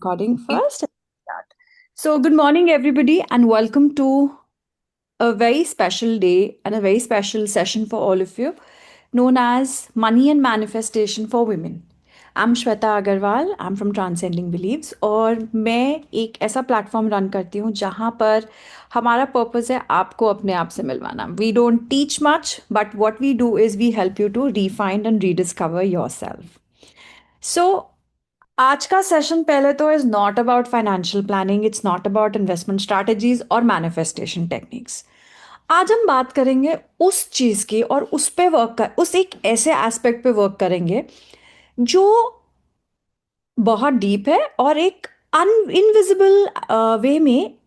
Recording first. Start. So, good morning, everybody, and welcome to a very special day and a very special session for all of you, known as Money and Manifestation for Women. I'm Shweta Agarwal. I'm from Transcending Beliefs, और मैं एक ऐसा platform run करती हूँ जहाँ पर हमारा purpose है आपको अपने आप से मिलवाना. We don't teach much, but what we do is we help you to refind and rediscover your self. So आज का सेशन पहले तो is not about financial planning, it's not about investment strategies और मैनिफेस्टेशन टेक्निक्स. आज हम बात करेंगे उस चीज की और उस पे वर्क कर उस एक ऐसे एस्पेक्ट पे वर्क करेंगे जो बहुत डीप है और एक इनविजिबल वे में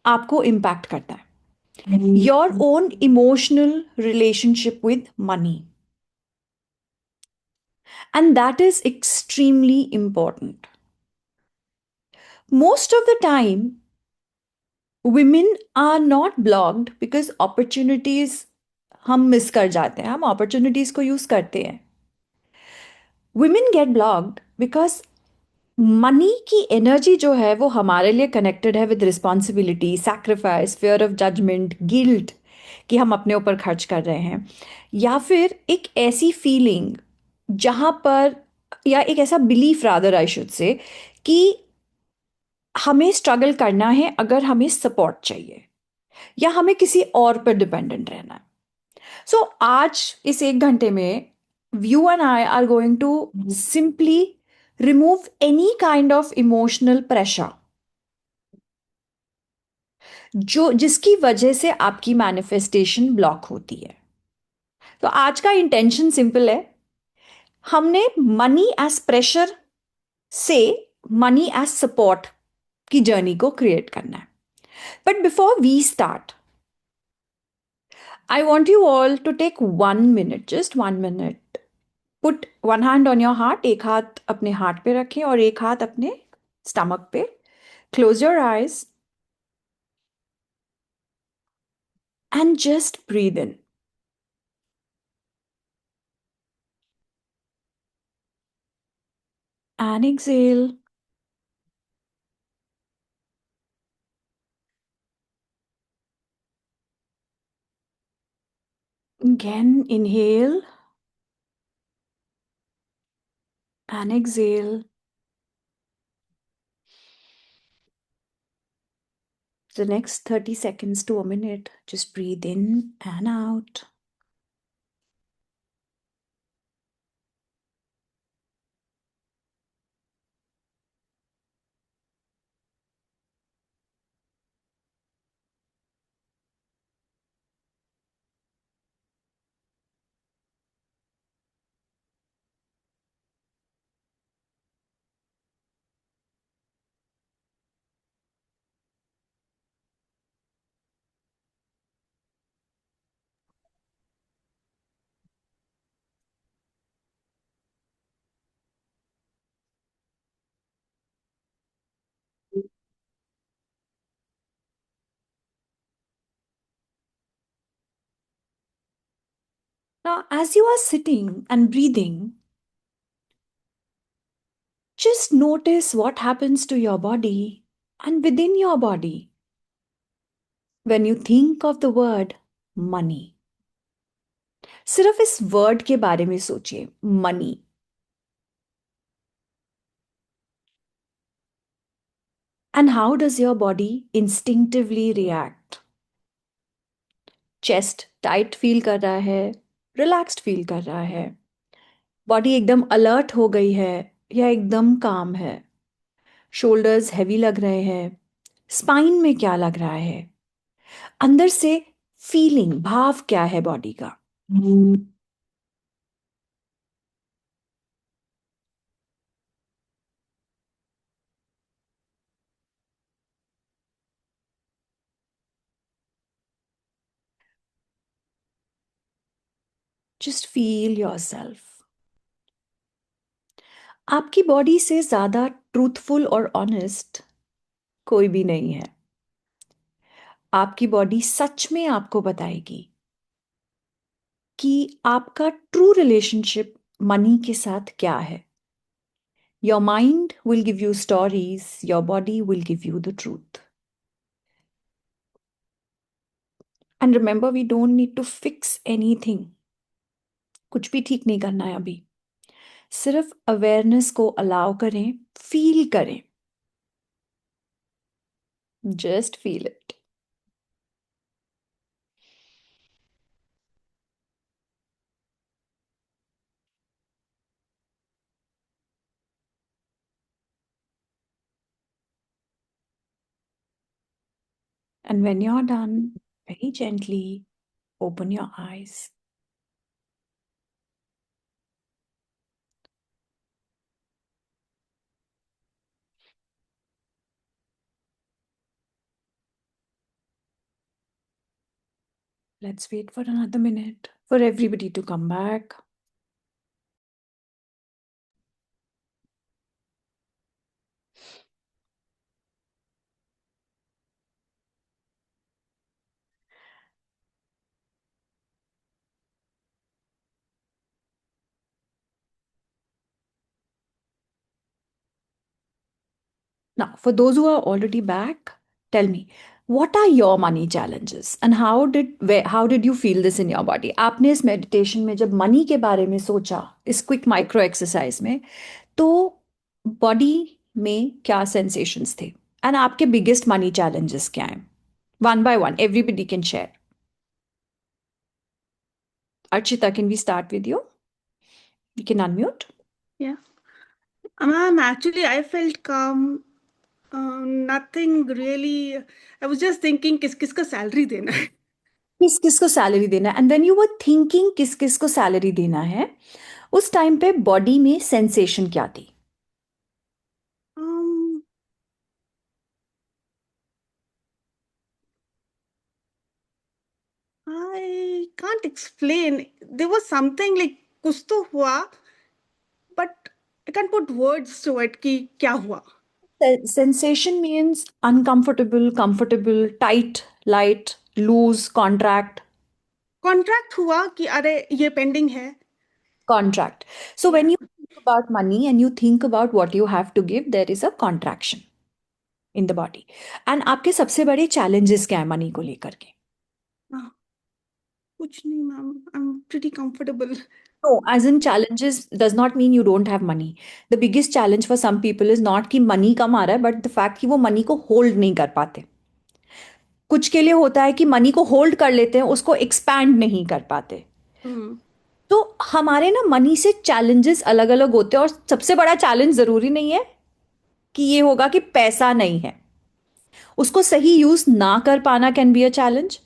आपको इम्पैक्ट करता है. Your own emotional relationship with money, and that is extremely important. Most of the time, women are not blocked because opportunities हम मिस कर जाते हैं, हम opportunities को यूज करते हैं. Women get blocked because money की एनर्जी जो है वो हमारे लिए कनेक्टेड है with responsibility, sacrifice, fear of judgement, guilt कि हम अपने ऊपर खर्च कर रहे हैं, या फिर एक ऐसी फीलिंग जहां पर, या एक ऐसा belief rather I should say, कि हमें स्ट्रगल करना है अगर हमें सपोर्ट चाहिए, या हमें किसी और पर डिपेंडेंट रहना है. सो आज इस एक घंटे में you and I are going to simply remove any kind of emotional pressure जो जिसकी वजह से आपकी मैनिफेस्टेशन ब्लॉक होती है. तो आज का इंटेंशन सिंपल है. हमने मनी एज प्रेशर से मनी एज सपोर्ट की जर्नी को क्रिएट करना है. But before we start, I want you all to take 1 minute, just 1 minute. Put one hand on your heart, एक हाथ अपने हार्ट पे रखें और एक हाथ अपने स्टमक पे. Close your eyes and just breathe in. And exhale. Again, inhale and exhale. The next 30 seconds to a minute, just breathe in and out. Now, as you are sitting and breathing, just notice what happens to your body and within your body when you think of the word money. सिर्फ इस word के बारे में सोचिए, money. And how does your body instinctively react? Chest tight feel कर रहा है, relaxed feel कर रहा है, बॉडी एकदम अलर्ट हो गई है या एकदम काम है, शोल्डर्स हैवी लग रहे हैं, स्पाइन में क्या लग रहा है, अंदर से फीलिंग, भाव क्या है बॉडी का. Just feel yourself. आपकी बॉडी से ज्यादा ट्रूथफुल और ऑनेस्ट कोई भी नहीं है. आपकी बॉडी सच में आपको बताएगी कि आपका ट्रू रिलेशनशिप मनी के साथ क्या है. Your mind will give you stories, your body will give you the truth. And remember, we don't need to fix anything. कुछ भी ठीक नहीं करना है अभी. सिर्फ अवेयरनेस को अलाउ करें, फील करें. Just feel it. And when you're done, very gently open your eyes. Let's wait for another minute for everybody to come back. Now, for those who are already back, tell me, what are your money challenges and how did you feel this in your body? आपने इस meditation में जब money के बारे में सोचा, इस quick micro exercise में, तो body में क्या sensations थे? And आपके biggest money challenges क्या हैं? One by one, everybody can share. Archita, can we start with you? You can unmute. Yeah. Ma'am, actually, I felt calm. Nothing really. I was just thinking, किस किस का salary देना है. किस किस को सैलरी देना है? And when you were thinking किस किस को सैलरी देना है, उस टाइम पे बॉडी में सेंसेशन क्या थी? Um, I can't explain. There was something like कुछ तो हुआ, but I can't put words to it कि क्या हुआ. Sensation means uncomfortable, comfortable, tight, light, loose, contract. Contract हुआ कि अरे ये pending है. Contract. So when Yeah. you think about money and you think about what you have to give, there is a contraction in the body. And आपके सबसे बड़े challenges क्या है मनी को लेकर के? कुछ नहीं ma'am. I'm pretty comfortable. No, as in challenges does not mean you don't have money. The biggest challenge for some people is not कि money कम आ रहा है, but the fact कि वो money को hold नहीं कर पाते. कुछ के लिए होता है कि मनी को होल्ड कर लेते हैं, उसको एक्सपैंड नहीं कर पाते. तो हमारे ना मनी से चैलेंजेस अलग अलग होते हैं, और सबसे बड़ा चैलेंज जरूरी नहीं है कि ये होगा कि पैसा नहीं है. उसको सही यूज ना कर पाना कैन बी अ चैलेंज.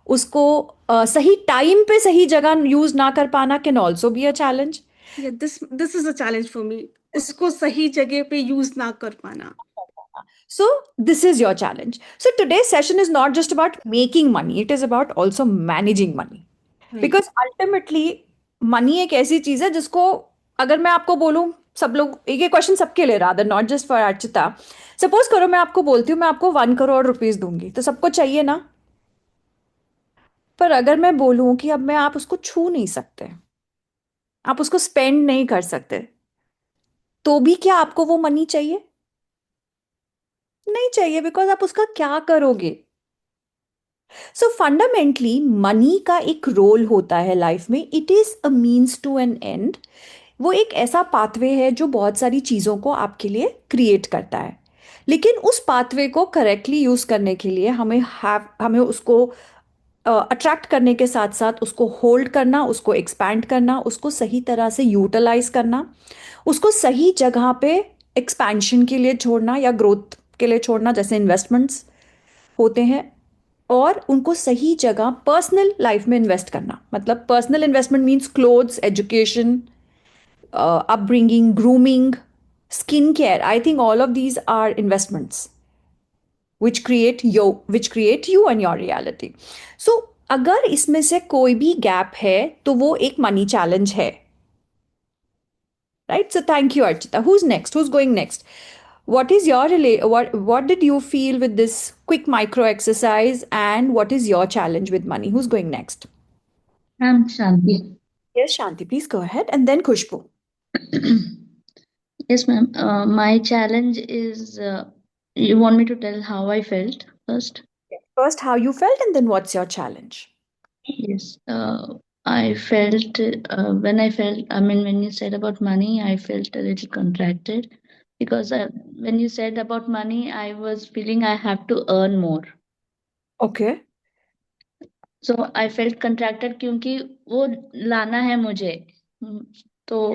उसको सही टाइम पे सही जगह यूज ना कर पाना can also be a challenge. Yeah, this is a challenge for me. उसको सही जगह पे यूज ना कर पाना. So this is your challenge. So today's session is not just about making money, it is about also managing money. Right. Because ultimately money एक ऐसी चीज है जिसको, अगर मैं आपको बोलूं, सब लोग एक एक क्वेश्चन सबके लिए, rather not just for Archita. Suppose करो मैं आपको बोलती हूँ मैं आपको 1 करोड़ रुपीज दूंगी, तो सबको चाहिए ना. पर अगर मैं बोलूं कि अब मैं आप उसको छू नहीं सकते, आप उसको स्पेंड नहीं कर सकते, तो भी क्या आपको वो मनी चाहिए? नहीं चाहिए, बिकॉज आप उसका क्या करोगे? सो फंडामेंटली मनी का एक रोल होता है लाइफ में. It is a means to an end. वो एक ऐसा पाथवे है जो बहुत सारी चीज़ों को आपके लिए क्रिएट करता है. लेकिन उस पाथवे को करेक्टली यूज़ करने के लिए हमें उसको अट्रैक्ट करने के साथ साथ उसको होल्ड करना, उसको एक्सपैंड करना, उसको सही तरह से यूटिलाइज करना, उसको सही जगह पे एक्सपेंशन के लिए छोड़ना या ग्रोथ के लिए छोड़ना, जैसे इन्वेस्टमेंट्स होते हैं, और उनको सही जगह पर्सनल लाइफ में इन्वेस्ट करना. मतलब personal investment means clothes, education, upbringing, grooming, skincare. I think all of these are investments which create you and your reality. So अगर इसमें से कोई भी गैप है तो वो एक मनी चैलेंज है. Right? So thank you, Archita. Who's next? Who's going next? What is your what did you feel with this quick micro exercise, and what is your challenge with money? Who's going next? I'm Shanti. Yes, Shanti, please go ahead, and then Khushbu. Yes, ma'am. My challenge is you want me to tell how I felt first? First, how you felt, and then what's your challenge? Yes. I felt when I felt, I mean, when you said about money, I felt a little contracted because when you said about money, I was feeling I have to earn more. Okay. So I felt contracted क्योंकि वो लाना है मुझे. हम्म, तो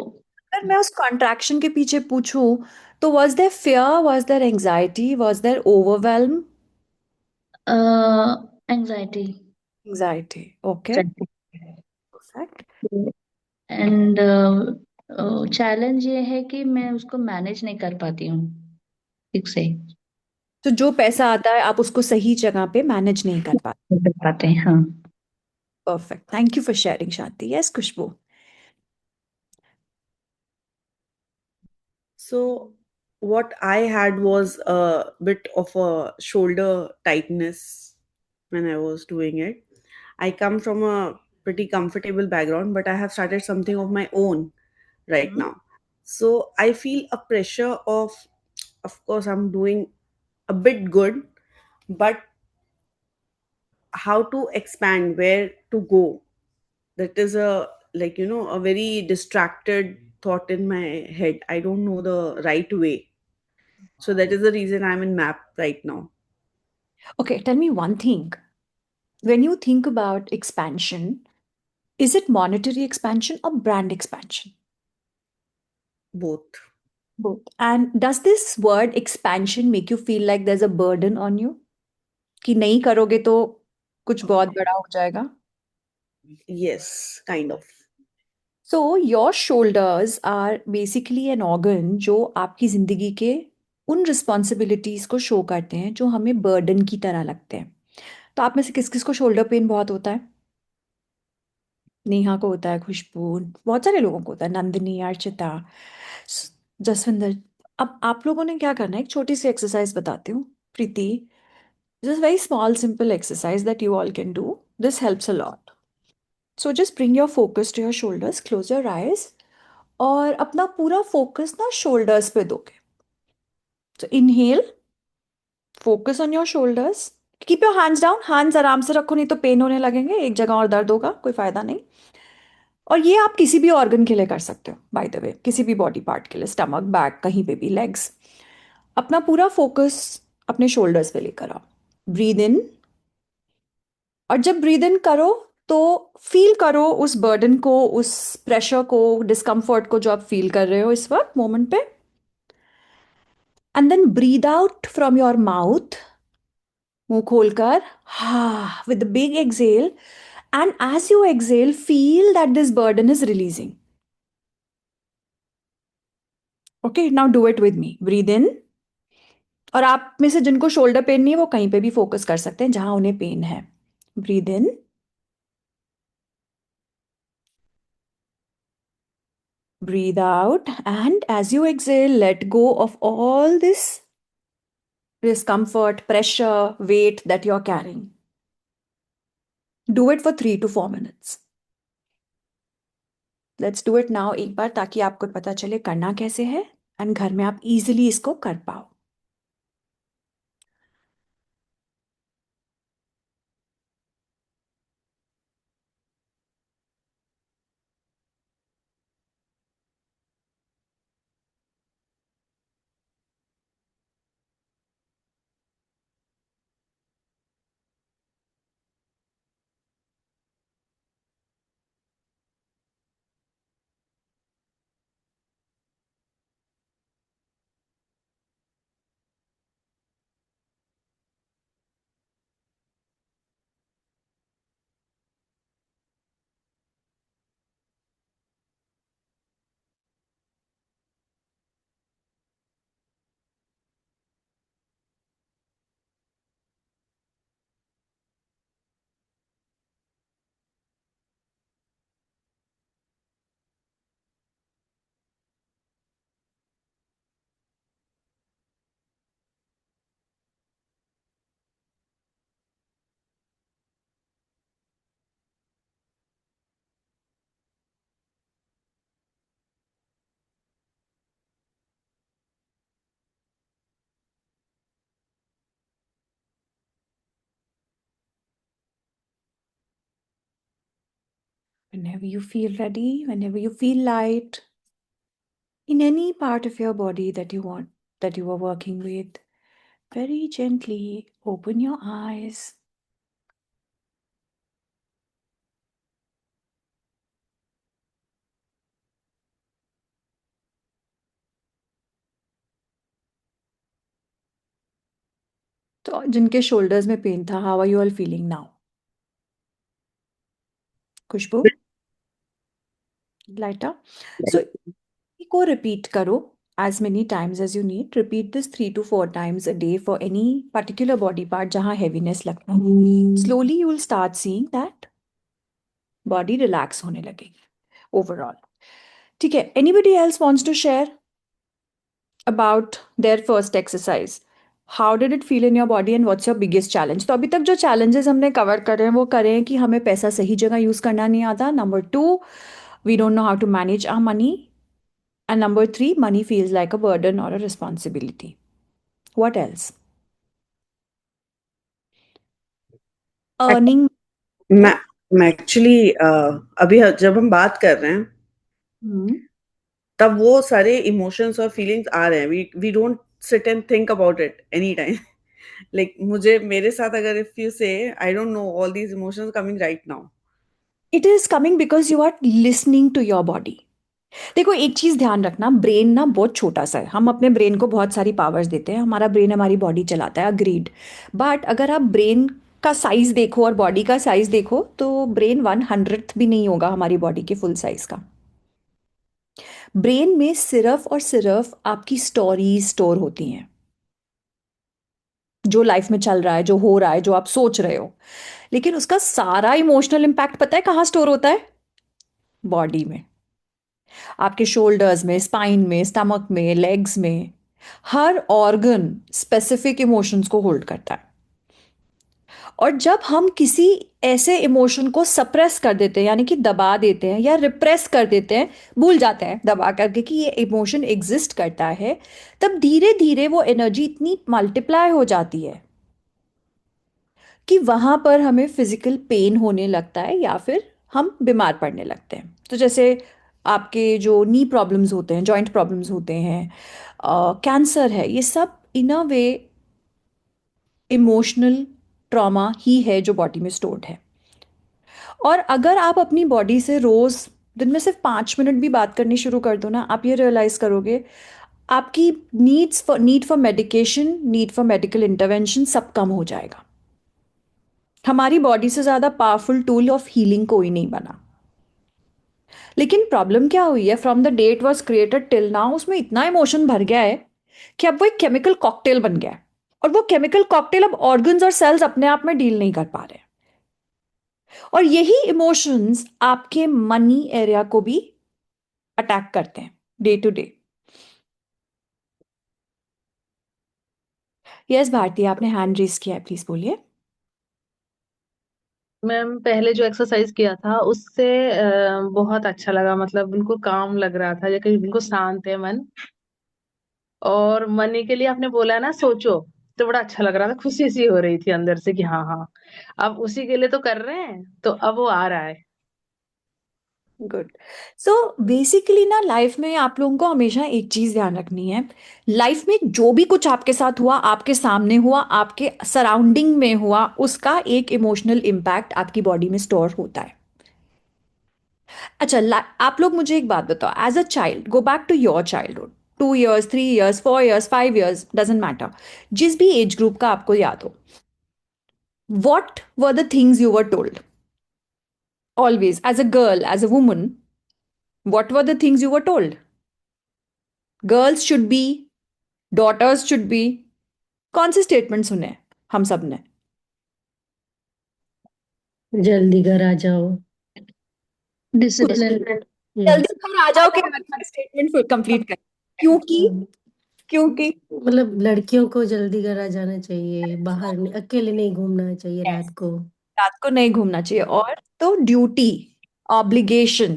अगर मैं उस contraction के पीछे पूछूं, तो was there fear, was there anxiety, was there overwhelm? Anxiety. Anxiety. Okay. Perfect. And challenge ये है कि मैं उसको मैनेज नहीं कर पाती हूँ ठीक से. तो जो पैसा आता है आप उसको सही जगह पे मैनेज नहीं कर पाते. नहीं कर पाते हैं, हाँ. Perfect. Thank you for sharing, Shanti. Yes, Kushbu. So, what I had was a bit of a shoulder tightness when I was doing it. I come from a pretty comfortable background, but I have started something of my own right Hmm. now. So, I feel a pressure of course, I'm doing a bit good, but how to expand, where to go? That is a, like, a very distracted thought in my head. I don't know the right way. So that is the reason I'm in map right now. Okay, tell me one thing. When you think about expansion, is it monetary expansion or brand expansion? Both. Both. And does this word expansion make you feel like there's a burden on you? कि नहीं करोगे तो कुछ बहुत बड़ा हो जाएगा? Yes, kind of. So your shoulders are basically an organ जो आपकी जिंदगी के उन रिस्पॉन्सिबिलिटीज को शो करते हैं जो हमें बर्डन की तरह लगते हैं. तो आप में से किस किस को शोल्डर पेन बहुत होता है? नेहा को होता है, खुशबू, बहुत सारे लोगों को होता है, नंदिनी, अर्चिता, जसविंदर. अब आप लोगों ने क्या करना है, एक छोटी सी एक्सरसाइज बताती हूँ, Preeti. This is very small simple exercise that you all can do. This helps a lot. So just bring your focus to your shoulders, close your eyes, और अपना पूरा फोकस ना शोल्डर्स पे दोगे. तो inhale, focus on your shoulders. Keep your hands down, hands आराम से रखो, नहीं तो पेन होने लगेंगे, एक जगह और दर्द होगा, कोई फायदा नहीं. और ये आप किसी भी ऑर्गन के लिए कर सकते हो, बाय द वे, किसी भी बॉडी पार्ट के लिए, स्टमक, बैक, कहीं पे भी, लेग्स. अपना पूरा फोकस अपने शोल्डर्स पे लेकर आओ. Breathe in. और जब ब्रीद इन करो, तो फील करो उस बर्डन को, उस प्रेशर को, डिस्कम्फर्ट को जो आप फील कर रहे हो इस वक्त मोमेंट पे. And then breathe out from your mouth, मुंह खोलकर, हा, with big exhale. And as you exhale, feel that this burden is releasing. Okay, now do it with me. Breathe in. और आप में से जिनको शोल्डर पेन नहीं है वो कहीं पे भी फोकस कर सकते हैं जहां उन्हें पेन है. Breathe in. Breathe out, and as you exhale, let go of all this discomfort, pressure, weight that you're carrying. Do it for 3 to 4 minutes. Let's do it now एक बार, ताकि आपको पता चले करना कैसे है, एंड घर में आप इजीली इसको कर पाओ. Whenever you feel ready, whenever you feel light, in any part of your body that you want, that you are working with, very gently open your eyes. तो जिनके शोल्डर्स में पेन था, how are you all feeling now? Khushboo, lighter? So को repeat करो as many times as you need. Repeat this 3 to 4 times a day for any particular body part जहाँ heaviness लगता है. Slowly you will start seeing that body relax होने लगेगी overall. ठीक है, anybody else wants to share about their first exercise? How did it feel in your body and what's your biggest challenge? तो अभी तक जो challenges हमने cover करे हैं वो करें कि हमें पैसा सही जगह यूज करना नहीं आता. Number 2, we don't know how to manage our money. And number 3, money feels like a burden or a responsibility. What else? Earning. मैं एक्चुअली अभी जब हम बात कर रहे हैं Hmm. तब वो सारे इमोशंस और फीलिंग्स आ रहे हैं. We don't sit and think about it any time. Like मुझे मेरे साथ अगर if you say I don't know all these emotions coming right now. It is coming because you are listening to your body. देखो एक चीज ध्यान रखना, brain ना बहुत छोटा सा है. हम अपने ब्रेन को बहुत सारी पावर्स देते हैं, हमारा ब्रेन हमारी बॉडी चलाता है, अग्रीड. बट अगर आप ब्रेन का साइज देखो और बॉडी का साइज देखो तो ब्रेन 1/100th भी नहीं होगा हमारी बॉडी के फुल साइज का. ब्रेन में सिर्फ और सिर्फ आपकी स्टोरीज स्टोर होती हैं, जो लाइफ में चल रहा है, जो हो रहा है, जो आप सोच रहे हो. लेकिन उसका सारा इमोशनल इम्पैक्ट पता है कहाँ स्टोर होता है? बॉडी में, आपके शोल्डर्स में, स्पाइन में, स्टमक में, लेग्स में. हर ऑर्गन स्पेसिफिक इमोशंस को होल्ड करता है. और जब हम किसी ऐसे इमोशन को सप्रेस कर देते हैं, यानी कि दबा देते हैं या रिप्रेस कर देते हैं, भूल जाते हैं दबा करके कि ये इमोशन एग्जिस्ट करता है, तब धीरे धीरे वो एनर्जी इतनी मल्टीप्लाई हो जाती है कि वहां पर हमें फिजिकल पेन होने लगता है या फिर हम बीमार पड़ने लगते हैं. तो जैसे आपके जो नी प्रॉब्लम्स होते हैं, जॉइंट प्रॉब्लम्स होते हैं, कैंसर है, ये सब इन अ वे इमोशनल ट्रॉमा ही है जो बॉडी में स्टोर्ड है. और अगर आप अपनी बॉडी से रोज दिन में सिर्फ 5 मिनट भी बात करनी शुरू कर दो ना, आप ये रियलाइज करोगे आपकी need for medication, need for medical intervention सब कम हो जाएगा. हमारी बॉडी से ज्यादा पावरफुल टूल ऑफ हीलिंग कोई नहीं बना. लेकिन प्रॉब्लम क्या हुई है, from the day it was created till now उसमें इतना इमोशन भर गया है कि अब वो एक केमिकल कॉकटेल बन गया है. और वो केमिकल कॉकटेल अब ऑर्गन्स और सेल्स अपने आप में डील नहीं कर पा रहे. और यही इमोशंस आपके मनी एरिया को भी अटैक करते हैं day to day. Yes Bharti, आपने हैंड रेस किया है, प्लीज बोलिए. मैम पहले जो एक्सरसाइज किया था उससे बहुत अच्छा लगा, मतलब बिल्कुल काम लग रहा था, जैसे बिल्कुल शांत है मन. और मनी के लिए आपने बोला ना सोचो, तो बड़ा अच्छा लग रहा था, खुशी सी हो रही थी अंदर से कि हाँ हाँ अब उसी के लिए तो कर रहे हैं, तो अब वो आ रहा है. गुड. सो बेसिकली ना लाइफ में आप लोगों को हमेशा एक चीज ध्यान रखनी है. लाइफ में जो भी कुछ आपके साथ हुआ, आपके सामने हुआ, आपके सराउंडिंग में हुआ, उसका एक इमोशनल इम्पैक्ट आपकी बॉडी में स्टोर होता है. अच्छा, आप लोग मुझे एक बात बताओ, as a child, go back to your childhood, 2 years, 3 years, 4 years, 5 years, doesn't matter, जिस भी एज ग्रुप का आपको याद हो. What were the things you were told always as a girl, as a woman? What were the things you were told? Girls should be, daughters should be. कौन से statement सुने हैं हम सब ने? जल्दी घर आ जाओ. डिसिप्लिन. जल्दी घर आ जाओ के स्टेटमेंट कंप्लीट कर. क्योंकि क्योंकि मतलब लड़कियों को जल्दी घर आ जाना चाहिए, बाहर अकेले नहीं घूमना चाहिए Yes. रात को. रात को नहीं घूमना चाहिए. और तो ड्यूटी, ऑब्लिगेशन,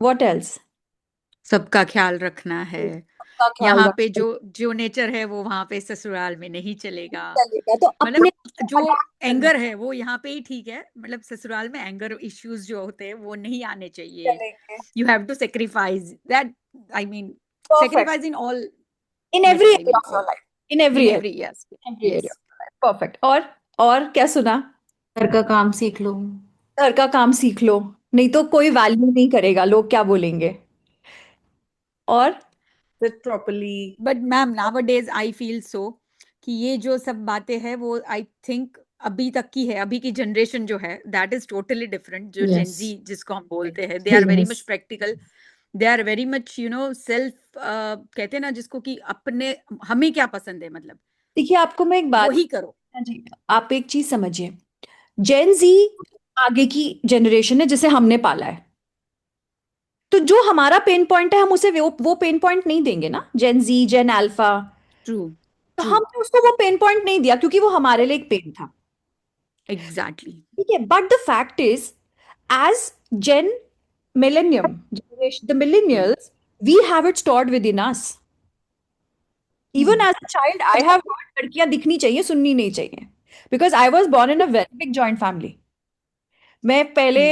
व्हाट एल्स? सबका ख्याल रखना है. का ख्याल यहाँ पे रखते जो जो नेचर है वो वहां पे ससुराल में नहीं चलेगा। चलेगा, तो मतलब अपने आप को जो adapt करना एंगर है वो यहाँ पे ही ठीक है, मतलब ससुराल में एंगर इश्यूज जो होते हैं वो नहीं आने चाहिए। चलेंगे। You have to sacrifice that, I mean Perfect. Sacrifice in all In every method, I area mean of your life. In in every area. Every, yes Every area yes. of your life. Perfect. और क्या सुना? घर का काम सीख लो। घर का काम सीख लो, नहीं तो कोई वैल्यू नहीं करेगा, लोग क्या बोलेंगे। और Sit properly. But ma'am nowadays I feel so कि ये जो सब बातें हैं वो आई थिंक अभी तक की है, अभी की जनरेशन जो है दैट इज टोटली डिफरेंट। जो यस जेंजी जिसको हम बोलते हैं, they are very much yes practical, they are very much self, कहते हैं ना जिसको कि अपने हमें क्या पसंद है, मतलब देखिए, आपको मैं एक बात, वही करो। हाँ जी, आप एक चीज समझिए, जेन जी आगे की जनरेशन है जिसे हमने पाला है, तो जो हमारा पेन पॉइंट है हम उसे वो पेन पॉइंट नहीं देंगे ना। जेन जी, जेन अल्फा, ट्रू तो ट्रू, हमने उसको वो पेन पॉइंट नहीं दिया क्योंकि वो हमारे लिए एक पेन था। एग्जैक्टली। ठीक है, but the fact is, as Gen millennium generation, the millennials, we have it stored within us. Even as a child, I have heard लड़कियां दिखनी चाहिए, सुननी नहीं चाहिए, because I was born in a very big joint family. मैं पहले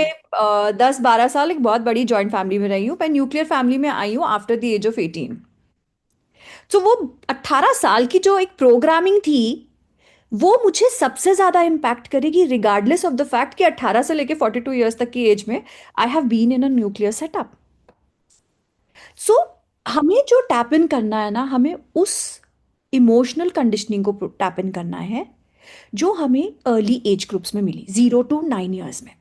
10-12 साल एक बहुत बड़ी जॉइंट फैमिली में रही हूँ, मैं न्यूक्लियर फैमिली में आई हूँ आफ्टर द एज ऑफ 18। तो वो 18 साल की जो एक प्रोग्रामिंग थी, वो मुझे सबसे ज्यादा इम्पैक्ट करेगी रिगार्डलेस ऑफ द फैक्ट कि 18 से लेके 42 ईयर्स तक की एज में I have been in a nuclear setup. So हमें जो टैप इन करना है ना, हमें उस इमोशनल कंडीशनिंग को टैप इन करना है जो हमें अर्ली एज ग्रुप्स में मिली, 0 to 9 ईयर्स में।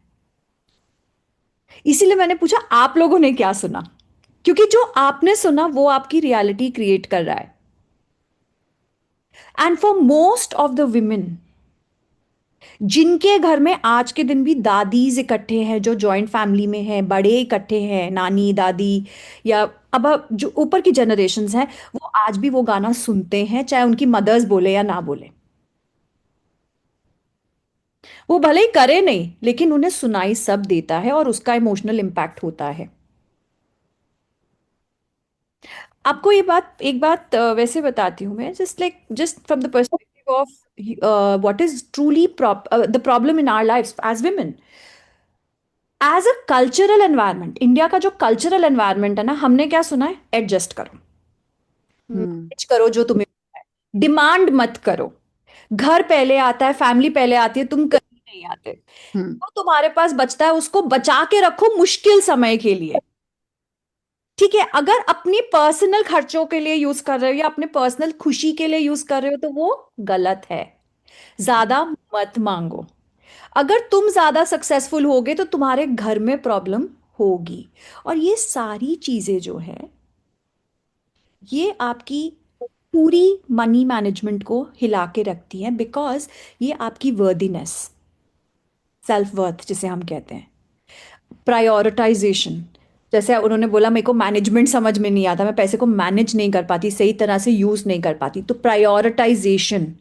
इसीलिए मैंने पूछा आप लोगों ने क्या सुना, क्योंकि जो आपने सुना वो आपकी रियलिटी क्रिएट कर रहा है। And for most of the women जिनके घर में आज के दिन भी दादीज इकट्ठे हैं, जो जॉइंट फैमिली में हैं, बड़े इकट्ठे हैं, नानी दादी, या अब जो ऊपर की जनरेशन्स हैं, वो आज भी वो गाना सुनते हैं, चाहे उनकी मदर्स बोले या ना बोले। वो भले ही करे नहीं, लेकिन उन्हें सुनाई सब देता है और उसका इमोशनल इम्पैक्ट होता है। आपको ये बात, एक बात वैसे बताती हूँ मैं, just from the perspective of what is truly the problem in our life as women. As a cultural environment, India का जो कल्चरल एनवायरनमेंट है ना, हमने क्या सुना है? एडजस्ट करो, मैनेज करो जो तुम्हें, डिमांड मत करो, घर पहले आता है, फैमिली पहले आती है, तुम कहीं नहीं आते, तो तुम्हारे पास बचता है उसको बचा के रखो मुश्किल समय के लिए। ठीक है, अगर अपनी पर्सनल खर्चों के लिए यूज कर रहे हो या अपने पर्सनल खुशी के लिए यूज कर रहे हो तो वो गलत है। ज्यादा मत मांगो। अगर तुम ज्यादा सक्सेसफुल होगे तो तुम्हारे घर में प्रॉब्लम होगी। और ये सारी चीजें जो है, ये आपकी पूरी मनी मैनेजमेंट को हिला के रखती हैं, बिकॉज ये आपकी वर्दीनेस, सेल्फ वर्थ जिसे हम कहते हैं, प्रायोरिटाइजेशन, जैसे उन्होंने बोला मेरे को मैनेजमेंट समझ में नहीं आता, मैं पैसे को मैनेज नहीं कर पाती, सही तरह से यूज नहीं कर पाती, तो प्रायोरिटाइजेशन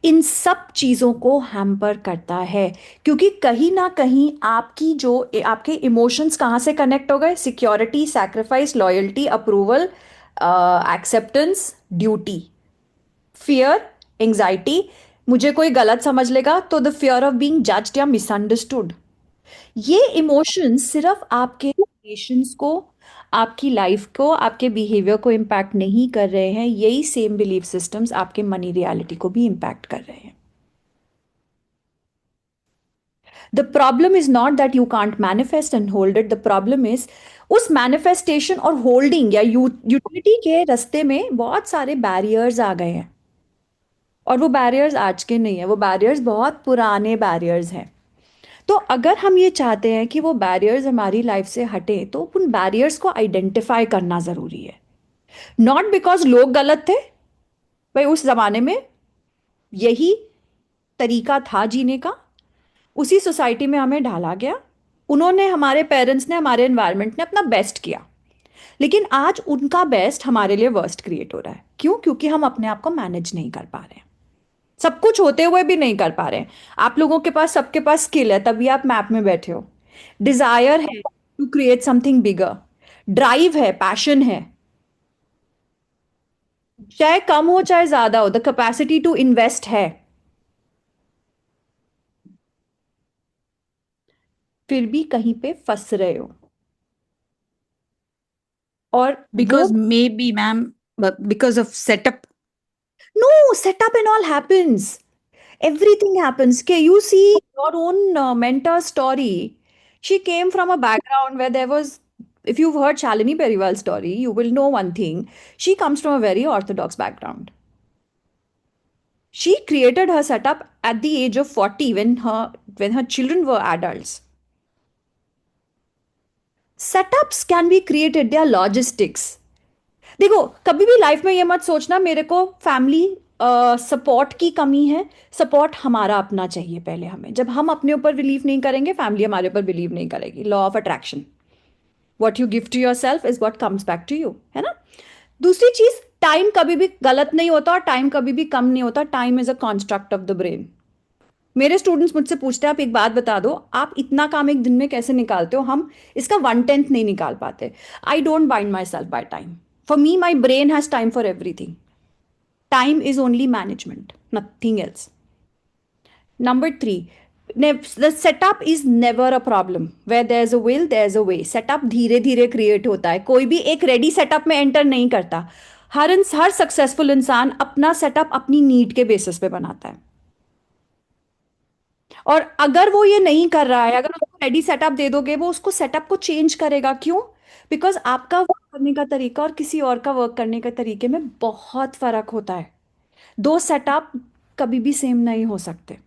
इन सब चीजों को हैम्पर करता है। क्योंकि कहीं ना कहीं आपकी जो आपके इमोशंस कहाँ से कनेक्ट हो गए? Security, sacrifice, loyalty, approval, acceptance, duty, fear, anxiety, मुझे कोई गलत समझ लेगा तो the fear of being judged या मिसअंडरस्टूड। ये इमोशंस सिर्फ आपके रिलेशंस को, आपकी लाइफ को, आपके बिहेवियर को इम्पैक्ट नहीं कर रहे हैं, यही सेम बिलीफ सिस्टम्स आपके मनी रियलिटी को भी इम्पैक्ट कर रहे हैं। The problem is not that you can't manifest and hold it, the problem is उस मैनिफेस्टेशन और होल्डिंग या यूटिलिटी के रास्ते में बहुत सारे बैरियर्स आ गए हैं। और वो बैरियर्स आज के नहीं है, वो बैरियर्स बहुत पुराने बैरियर्स हैं। तो अगर हम ये चाहते हैं कि वो बैरियर्स हमारी लाइफ से हटे, तो उन बैरियर्स को आइडेंटिफाई करना ज़रूरी है। नॉट बिकॉज लोग गलत थे, भाई उस ज़माने में यही तरीका था जीने का, उसी सोसाइटी में हमें ढाला गया, उन्होंने, हमारे पेरेंट्स ने, हमारे एनवायरनमेंट ने अपना बेस्ट किया, लेकिन आज उनका बेस्ट हमारे लिए वर्स्ट क्रिएट हो रहा है। क्यों? क्योंकि हम अपने आप को मैनेज नहीं कर पा रहे हैं, सब कुछ होते हुए भी नहीं कर पा रहे हैं। आप लोगों के पास, सबके पास स्किल है, तभी आप मैप में बैठे हो। डिजायर है to create something bigger, drive है, पैशन है, चाहे कम हो चाहे ज्यादा हो, द कैपेसिटी टू इन्वेस्ट है, फिर भी कहीं पे फंस रहे हो। और Because maybe, ma'am, but because of setup. no, setup and all happens. Everything happens. Okay, you see your own mentor story. She came from a background where there was, if you've heard Shalini Periwal's story, you will know one thing. She comes from a very orthodox background. She created her setup at the age of 40 when her children were adults. Setups can be created, they are logistics. देखो, कभी भी life में ये मत सोचना मेरे को family support की कमी है। सपोर्ट हमारा अपना चाहिए पहले हमें। जब हम अपने ऊपर बिलीव नहीं करेंगे, फैमिली हमारे ऊपर बिलीव नहीं करेगी। Law of attraction, what you give to your self is what comes back to you, है ना। दूसरी चीज, टाइम कभी भी गलत नहीं होता और टाइम कभी भी कम नहीं होता। Time is a construct of the brain. मेरे स्टूडेंट्स मुझसे पूछते हैं, आप एक बात बता दो, आप इतना काम एक दिन में कैसे निकालते हो? हम इसका 1/10 नहीं निकाल पाते। I don't bind my self by time. For me my brain has time for everything. Time is only management, nothing else. Number 3, the setup is never a problem. Where there's a will, there's a way. Setup धीरे धीरे create होता है। कोई भी एक ready setup में enter नहीं करता। हर सक्सेसफुल इंसान अपना सेटअप अपनी नीड के बेसिस पे बनाता है। और अगर वो ये नहीं कर रहा है, अगर उसको रेडी सेटअप दे दोगे, वो उसको सेटअप को चेंज करेगा। क्यों? बिकॉज आपका वर्क करने का तरीका और किसी और का वर्क करने के तरीके में बहुत फर्क होता है। दो सेटअप कभी भी सेम नहीं हो सकते।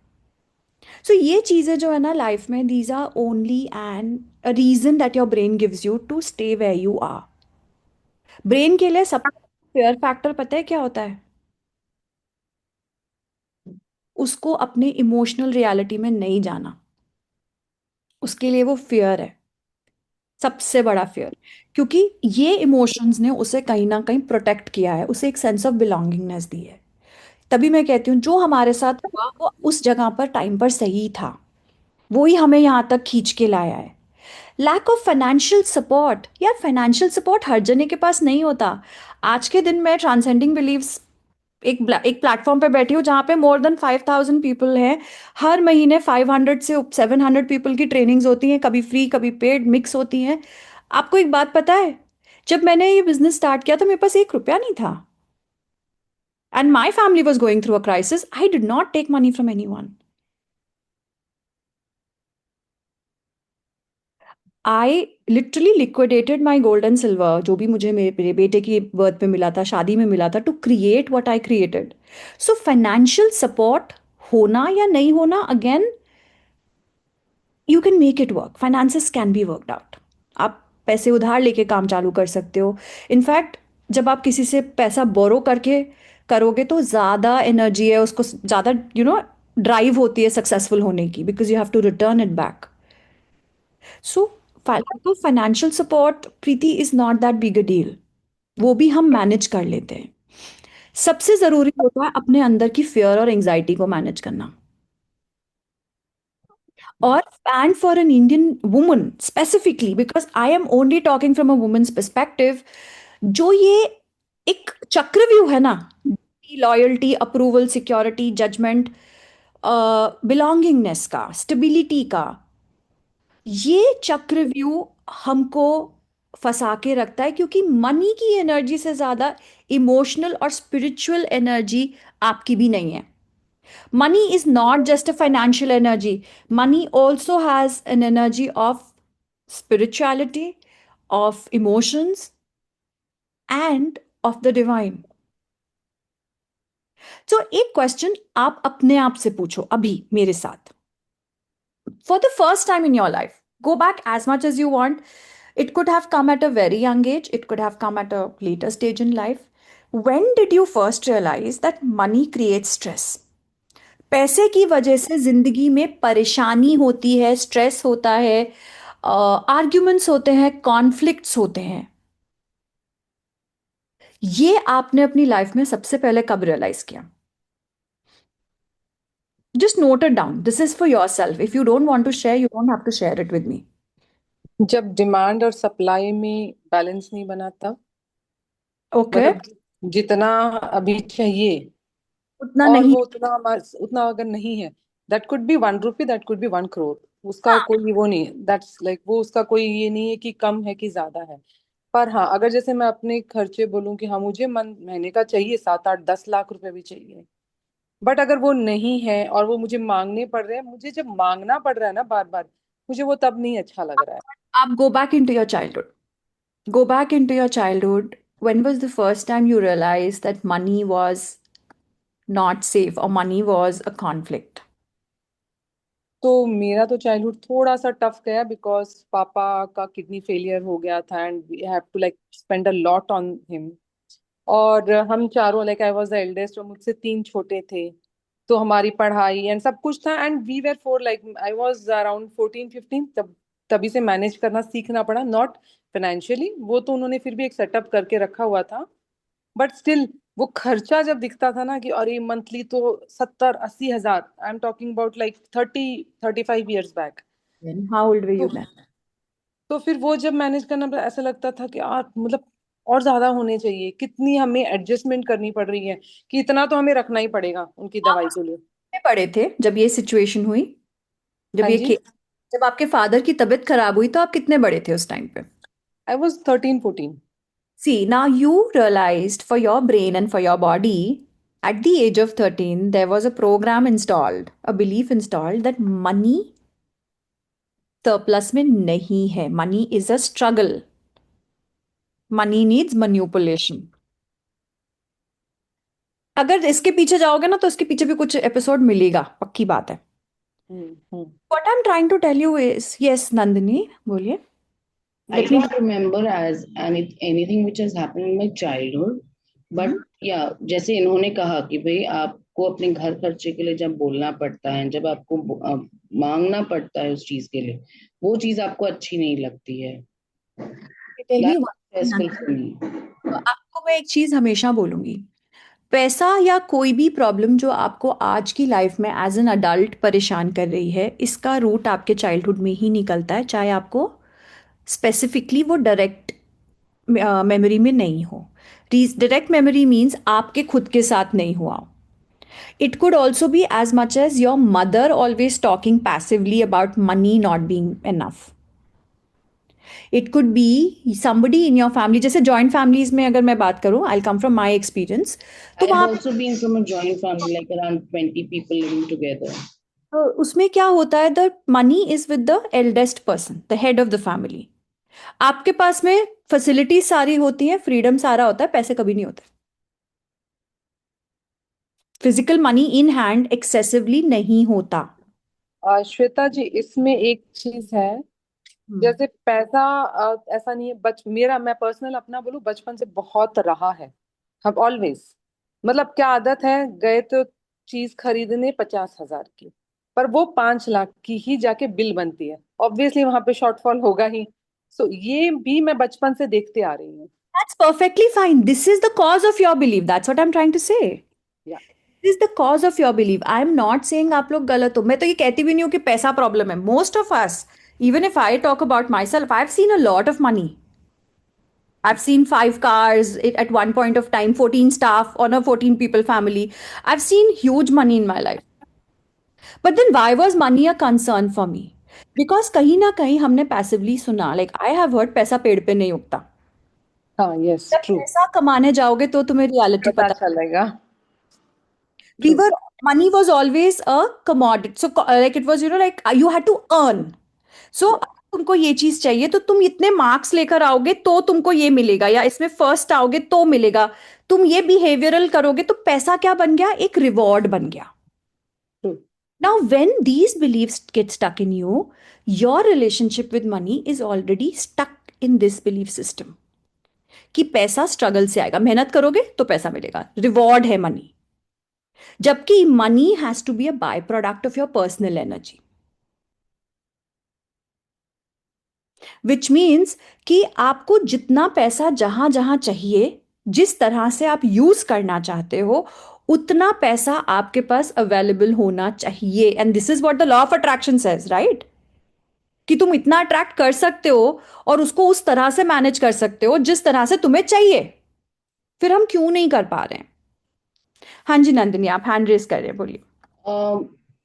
सो ये चीज़ें जो है ना लाइफ में, these are only and a reason that your brain gives you to stay where you are. Brain के लिए सबसे फेयर फैक्टर पता है क्या होता है? उसको अपने इमोशनल रियलिटी में नहीं जाना। उसके लिए वो फियर है, सबसे बड़ा फियर। क्योंकि ये इमोशंस ने उसे कहीं ना कहीं प्रोटेक्ट किया है, उसे एक सेंस ऑफ बिलोंगिंगनेस दी है। तभी मैं कहती हूँ जो हमारे साथ हुआ वो उस जगह पर टाइम पर सही था, वो ही हमें यहाँ तक खींच के लाया है। लैक ऑफ फाइनेंशियल सपोर्ट, यार फाइनेंशियल सपोर्ट हर जने के पास नहीं होता। आज के दिन में ट्रांसेंडिंग बिलीव्स एक प्लेटफॉर्म पे बैठी हूँ जहाँ पे मोर देन 5,000 पीपल हैं। हर महीने 500 से 700 पीपल की ट्रेनिंग्स होती हैं, कभी फ्री कभी पेड मिक्स होती हैं। आपको एक बात पता है, जब मैंने ये बिजनेस स्टार्ट किया तो मेरे पास 1 रुपया नहीं था, and my family was going through a crisis. I did not take money from anyone. I literally liquidated my gold and silver, जो भी मुझे मेरे बेटे की बर्थ पे मिला था, शादी में मिला था, to create what I created. So financial support होना या नहीं होना, again you can make it work. Finances can be worked out. आप पैसे उधार लेके काम चालू कर सकते हो। इनफैक्ट जब आप किसी से पैसा बोरो करके करोगे तो ज़्यादा एनर्जी है उसको, ज़्यादा ड्राइव होती है सक्सेसफुल होने की, because you have to return it back. So financial support, Preeti, is not that big a deal. वो भी हम मैनेज कर लेते हैं। सबसे जरूरी होता है अपने अंदर की फियर और एंजाइटी को मैनेज करना। और and for an Indian woman specifically, because I am only talking from a woman's perspective, जो ये एक चक्रव्यूह है ना, loyalty, approval, security, judgement, belongingness का, स्टेबिलिटी का, ये चक्रव्यूह हमको फंसा के रखता है। क्योंकि मनी की एनर्जी से ज्यादा इमोशनल और स्पिरिचुअल एनर्जी आपकी भी नहीं है। Money is not just a financial energy. Money also has an energy of spirituality, of emotions, and of the divine. So, एक क्वेश्चन आप अपने आप से पूछो अभी मेरे साथ। For the first time in your life, go back as much as you want. It could have come at a very young age, it could have come at a later stage in life. When did you first realize that money creates stress? पैसे की वजह से जिंदगी में परेशानी होती है, stress होता है, आर्ग्यूमेंट्स होते हैं, कॉन्फ्लिक्ट्स होते हैं। ये आपने अपनी लाइफ में सबसे पहले कब रियलाइज किया? Just note it down, this is for your self. If you don't want to share, you don't have to share it with me. जब डिमांड और सप्लाई में बैलेंस नहीं बनाता, ओके, मतलब जितना अभी चाहिए, उतना और नहीं। वो उतना अगर नहीं है, that could be 1 rupee, that could be 1 crore. उसका हाँ, कोई वो नहीं है, दैट्स लाइक वो उसका कोई ये नहीं है कि कम है कि ज्यादा है। पर हाँ, अगर जैसे मैं अपने खर्चे बोलूं कि हाँ मुझे महीने का चाहिए 7 8 10 लाख रुपए भी चाहिए, बट अगर वो नहीं है और वो मुझे मांगने पड़ रहे हैं, मुझे जब मांगना पड़ रहा है ना बार बार, मुझे वो तब नहीं अच्छा लग रहा है। आप go back into your childhood. Go back into your childhood. When was the first time you realized that money was not safe or money was a conflict? तो मेरा तो चाइल्डहुड थोड़ा सा टफ गया, बिकॉज पापा का किडनी फेलियर हो गया था and we have to like spend a lot on him. और हम चारों, like I was the eldest और मुझसे 3 छोटे थे, तो हमारी पढ़ाई एंड सब कुछ था, and we were four, like I was around 14 15 तब। तभी से मैनेज करना सीखना पड़ा, नॉट फाइनेंशियली, वो तो उन्होंने फिर भी एक सेटअप करके रखा हुआ था, बट स्टिल वो खर्चा जब दिखता था ना कि अरे मंथली तो 70 80 हजार, I am talking about like 30 35 years back. Then how old were तो you then? तो फिर वो जब मैनेज करना पड़ा, ऐसा लगता था कि यार मतलब और ज्यादा होने चाहिए, कितनी हमें एडजस्टमेंट करनी पड़ रही है, कि इतना तो हमें रखना ही पड़ेगा उनकी आप दवाई उस के लिए। में पढ़े थे जब ये सिचुएशन हुई? जब हाँ ये जी। खे जब आपके फादर की तबीयत खराब हुई तो आप कितने बड़े थे उस टाइम पे? I was 13 14। See, now you realized for your brain and for your body, at the age of 13, there was a program installed, a belief installed that money surplus में नहीं है. Money is a struggle. Money needs manipulation. अगर इसके पीछे जाओगे ना तो इसके पीछे भी कुछ एपिसोड मिलेगा, पक्की बात है. हम्म। What I'm trying to tell you is, yes, Nandini, बोलिए. I Let me. don't remember as anything which has happened in my childhood, but yeah, जैसे इन्होंने कहा कि भाई आपको अपने घर खर्चे के लिए जब बोलना पड़ता है, जब आपको मांगना पड़ता है उस चीज के लिए, वो चीज आपको अच्छी नहीं लगती है। Tell me That's one thing, stressful Nandini. for me. तो आपको मैं एक चीज हमेशा बोलूंगी, पैसा या कोई भी प्रॉब्लम जो आपको आज की लाइफ में एज एन अडल्ट परेशान कर रही है, इसका रूट आपके चाइल्डहुड में ही निकलता है, चाहे आपको स्पेसिफिकली वो डायरेक्ट मेमोरी में नहीं हो. डायरेक्ट मेमोरी मीन्स आपके खुद के साथ नहीं हुआ. It could also be as much as your mother always talking passively about money not being enough. It could be somebody in your family, जैसे जॉइंट फैमिलीज में अगर मैं बात करूं, आई कम फ्रॉम माई एक्सपीरियंस, तो I've वहां also been from a joint family, like around 20 people living together. तो उसमें क्या होता है, the money is with the eldest person, the head of the family. आपके पास में फैसिलिटीज सारी होती हैं, फ्रीडम सारा होता है, पैसे कभी नहीं होते. Physical money in hand excessively नहीं होता. श्वेता जी, इसमें एक चीज है, जैसे पैसा ऐसा नहीं है, मेरा, मैं पर्सनल अपना बोलूं, बचपन से बहुत रहा है। हम ऑलवेज, मतलब क्या आदत है, गए तो चीज खरीदने 50 हजार की, पर वो 5 लाख की ही जाके बिल बनती है, ऑब्वियसली वहां पे शॉर्टफॉल होगा ही। सो ये भी मैं बचपन से देखते आ रही हूँ। That's perfectly fine. This is the cause of your belief. That's what I'm trying to say. या This is the cause of your belief. I'm not saying आप लोग गलत हो. मैं तो ये कहती भी नहीं हूँ कि पैसा प्रॉब्लम है. Most of us, even if I talk about myself, I've seen a lot of money. I've seen 5 cars at one point of time, 14 staff on a 14 people family. I've seen huge money in my life. But then why was money a concern for me? Because कहीं ना कहीं हमने passively सुना, like I have heard पैसा पेड़ पे नहीं उगता. हाँ, यस, जब ट्रू, पैसा कमाने जाओगे तो तुम्हें रियलिटी पता पता. चलेगा। We true. were Money was always a commodity. So like it was, like you had to earn. So तुमको ये चीज चाहिए तो तुम इतने मार्क्स लेकर आओगे तो तुमको ये मिलेगा, या इसमें फर्स्ट आओगे तो मिलेगा. तुम ये बिहेवियरल करोगे तो पैसा क्या बन गया, एक रिवॉर्ड बन गया. True. Now, when these beliefs get stuck in you, your relationship with money is already stuck in this belief system. कि पैसा स्ट्रगल से आएगा, मेहनत करोगे तो पैसा मिलेगा, रिवॉर्ड है मनी. जबकि money has to be a by product of your personal energy, which means कि आपको जितना पैसा जहां जहां चाहिए, जिस तरह से आप यूज करना चाहते हो, उतना पैसा आपके पास अवेलेबल होना चाहिए. And this is what the law of attraction says, right? कि तुम इतना अट्रैक्ट कर सकते हो और उसको उस तरह से मैनेज कर सकते हो जिस तरह से तुम्हें चाहिए. फिर हम क्यों नहीं कर पा रहे हैं? हाँ जी नंदिनी, आप हैंड रेस कर रहे हैं, बोलिए।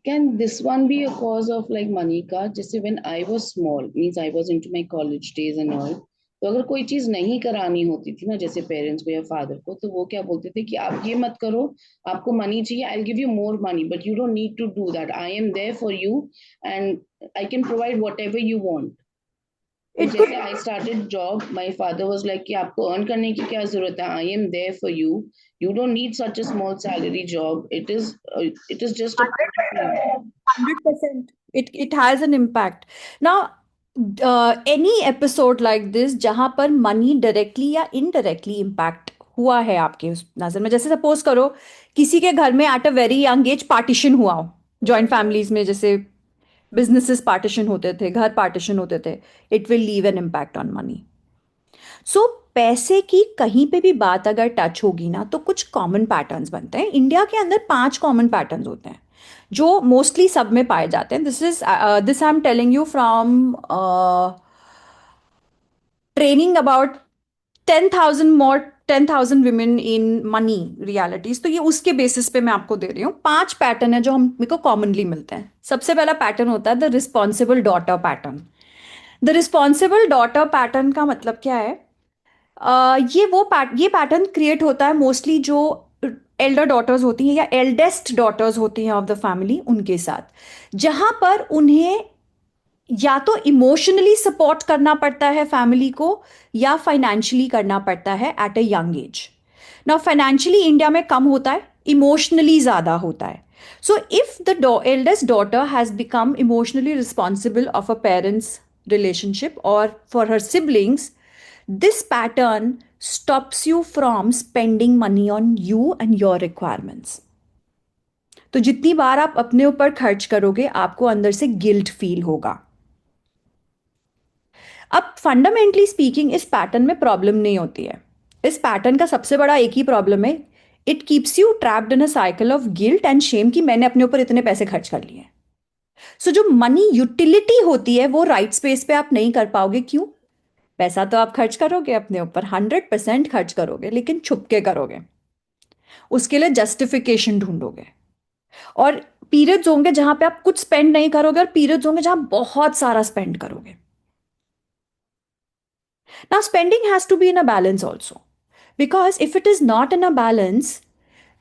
Can this one be a cause of like money का? जैसे when I was small, means I was into my college days and all, तो अगर कोई चीज नहीं करानी होती थी ना, जैसे पेरेंट्स को या फादर को, तो वो क्या बोलते थे कि आप ये मत करो, आपको मनी चाहिए, I give you more money but you don't need to do that, I am there for you and I can provide whatever you want. तो It could जैसे I started job, my father was like कि आपको earn करने की क्या जरूरत है, I am there for you, you don't need such a small salary job, it is just a 100%. It has an impact. Now, any episode like this जहां पर money directly या इनडायरेक्टली इम्पैक्ट हुआ है आपके उस नजर में, जैसे सपोज करो किसी के घर में at a very young age partition हुआ हो, जॉइंट फैमिलीज में जैसे बिजनेसेस पार्टीशन होते थे, घर पार्टीशन होते थे, it will leave an impact on money. So पैसे की कहीं पे भी बात अगर टच होगी ना, तो कुछ कॉमन पैटर्न्स बनते हैं. इंडिया के अंदर 5 कॉमन पैटर्न्स होते हैं जो मोस्टली सब में पाए जाते हैं. This I am telling you from training about 10,000 women in money realities. तो ये उसके बेसिस पे मैं आपको दे रही हूँ. 5 पैटर्न है जो हम मेरे को कॉमनली मिलते हैं. सबसे पहला पैटर्न होता है the responsible daughter pattern. The responsible daughter pattern का मतलब क्या है? ये पैटर्न क्रिएट होता है मोस्टली जो एल्डर डॉटर्स होती हैं या एल्डेस्ट डॉटर्स होती हैं ऑफ द फैमिली, उनके साथ, जहां पर उन्हें या तो इमोशनली सपोर्ट करना पड़ता है फैमिली को, या फाइनेंशियली करना पड़ता है at a young age. Now financially India में कम होता है, इमोशनली ज्यादा होता है. So if the eldest daughter has become emotionally responsible of a parents relationship or for her siblings, this pattern stops you from spending money on you and your requirements. तो जितनी बार आप अपने ऊपर खर्च करोगे, आपको अंदर से गिल्ट फील होगा. अब फंडामेंटली स्पीकिंग इस पैटर्न में प्रॉब्लम नहीं होती है. इस पैटर्न का सबसे बड़ा एक ही प्रॉब्लम है, it keeps you trapped in a cycle of guilt and Shem कि मैंने अपने ऊपर इतने पैसे खर्च कर लिए. सो जो मनी यूटिलिटी होती है वो राइट स्पेस पे आप नहीं कर पाओगे. क्यों? पैसा तो आप खर्च करोगे अपने ऊपर, 100% खर्च करोगे, लेकिन छुप के करोगे. उसके लिए जस्टिफिकेशन ढूंढोगे. और पीरियड्स होंगे जहां पे आप कुछ स्पेंड नहीं करोगे, और पीरियड्स होंगे जहां बहुत सारा स्पेंड करोगे. Now, spending has to be in a balance also. Because if it is not in a balance,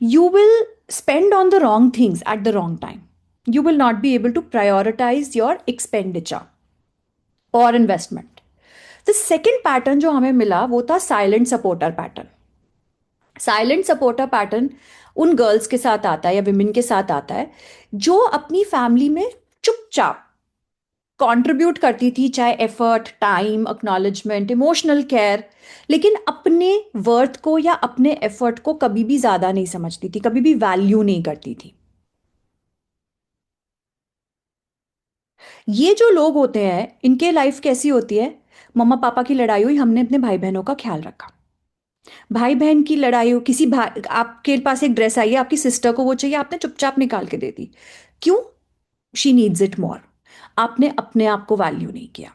you will spend on the wrong things at the wrong time. You will not be able to prioritize your expenditure or investment. The second pattern जो हमें मिला वो था silent supporter pattern. Silent supporter pattern उन girls के साथ आता है या विमेन के साथ आता है जो अपनी फैमिली में चुपचाप कंट्रीब्यूट करती थी, चाहे effort, time, acknowledgement, emotional care, लेकिन अपने वर्थ को या अपने एफर्ट को कभी भी ज्यादा नहीं समझती थी, कभी भी वैल्यू नहीं करती थी. ये जो लोग होते हैं, इनके लाइफ कैसी होती है? मम्मा पापा की लड़ाई हुई, हमने अपने भाई बहनों का ख्याल रखा. भाई बहन की लड़ाई हो, किसी भाई, आपके पास एक ड्रेस आई है, आपकी सिस्टर को वो चाहिए, आपने चुपचाप निकाल के दे दी. क्यों? She needs it more. आपने अपने आप को वैल्यू नहीं किया.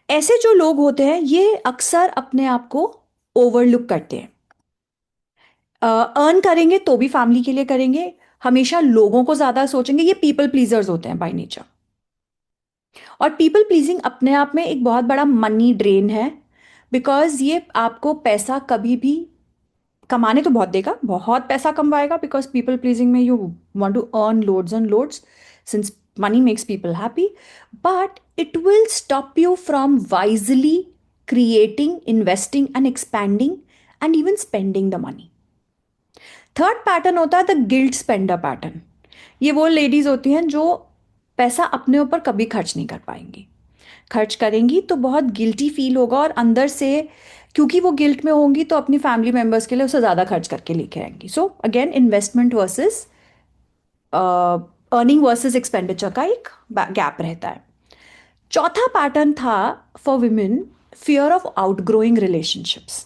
ऐसे जो लोग होते हैं ये अक्सर अपने आप को ओवरलुक करते हैं. अर्न करेंगे तो भी फैमिली के लिए करेंगे, हमेशा लोगों को ज्यादा सोचेंगे. ये पीपल प्लीजर्स होते हैं बाय नेचर. और पीपल प्लीजिंग अपने आप में एक बहुत बड़ा मनी ड्रेन है, बिकॉज ये आपको पैसा कभी भी कमाने तो बहुत देगा, बहुत पैसा कमवाएगा, बिकॉज पीपल प्लीजिंग में you want to earn loads and loads since money makes people happy, but it will stop you from wisely creating, investing and expanding and even spending the money. Third pattern होता है the guilt Spender pattern. ये वो ladies होती हैं जो पैसा अपने ऊपर कभी खर्च नहीं कर पाएंगी. खर्च करेंगी तो बहुत गिल्टी फील होगा, और अंदर से क्योंकि वो गिल्ट में होंगी तो अपनी फैमिली मेंबर्स के लिए उससे ज़्यादा खर्च करके लेके आएंगी. So again investment versus earning versus expenditure का एक गैप रहता है. चौथा पैटर्न था for women fear of outgrowing relationships.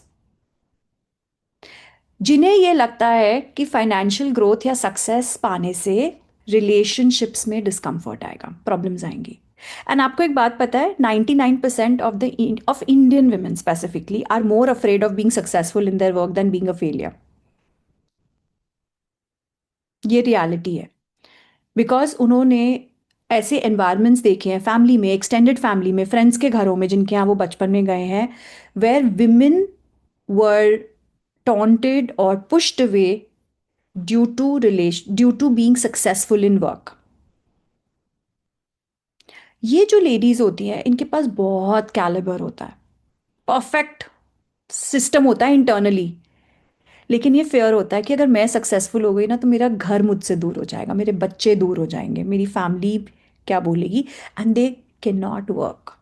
जिन्हें ये लगता है कि फाइनेंशियल ग्रोथ या सक्सेस पाने से रिलेशनशिप्स में डिस्कम्फर्ट आएगा, प्रॉब्लम्स आएंगी. एंड आपको एक बात पता है, 99% of Indian women specifically are more afraid of being successful in their work than being a failure. ये रियलिटी है. बिकॉज उन्होंने ऐसे एनवायरमेंट्स देखे हैं, फैमिली में, एक्सटेंडेड फैमिली में, फ्रेंड्स के घरों में जिनके यहाँ वो बचपन में गए हैं, वेयर विमेन वर टॉन्टेड और pushed away due to being successful in work. ये जो लेडीज होती हैं इनके पास बहुत कैलिबर होता है, परफेक्ट सिस्टम होता है इंटरनली, लेकिन ये फेयर होता है कि अगर मैं सक्सेसफुल हो गई ना तो मेरा घर मुझसे दूर हो जाएगा, मेरे बच्चे दूर हो जाएंगे, मेरी फैमिली क्या बोलेगी, and they can not work.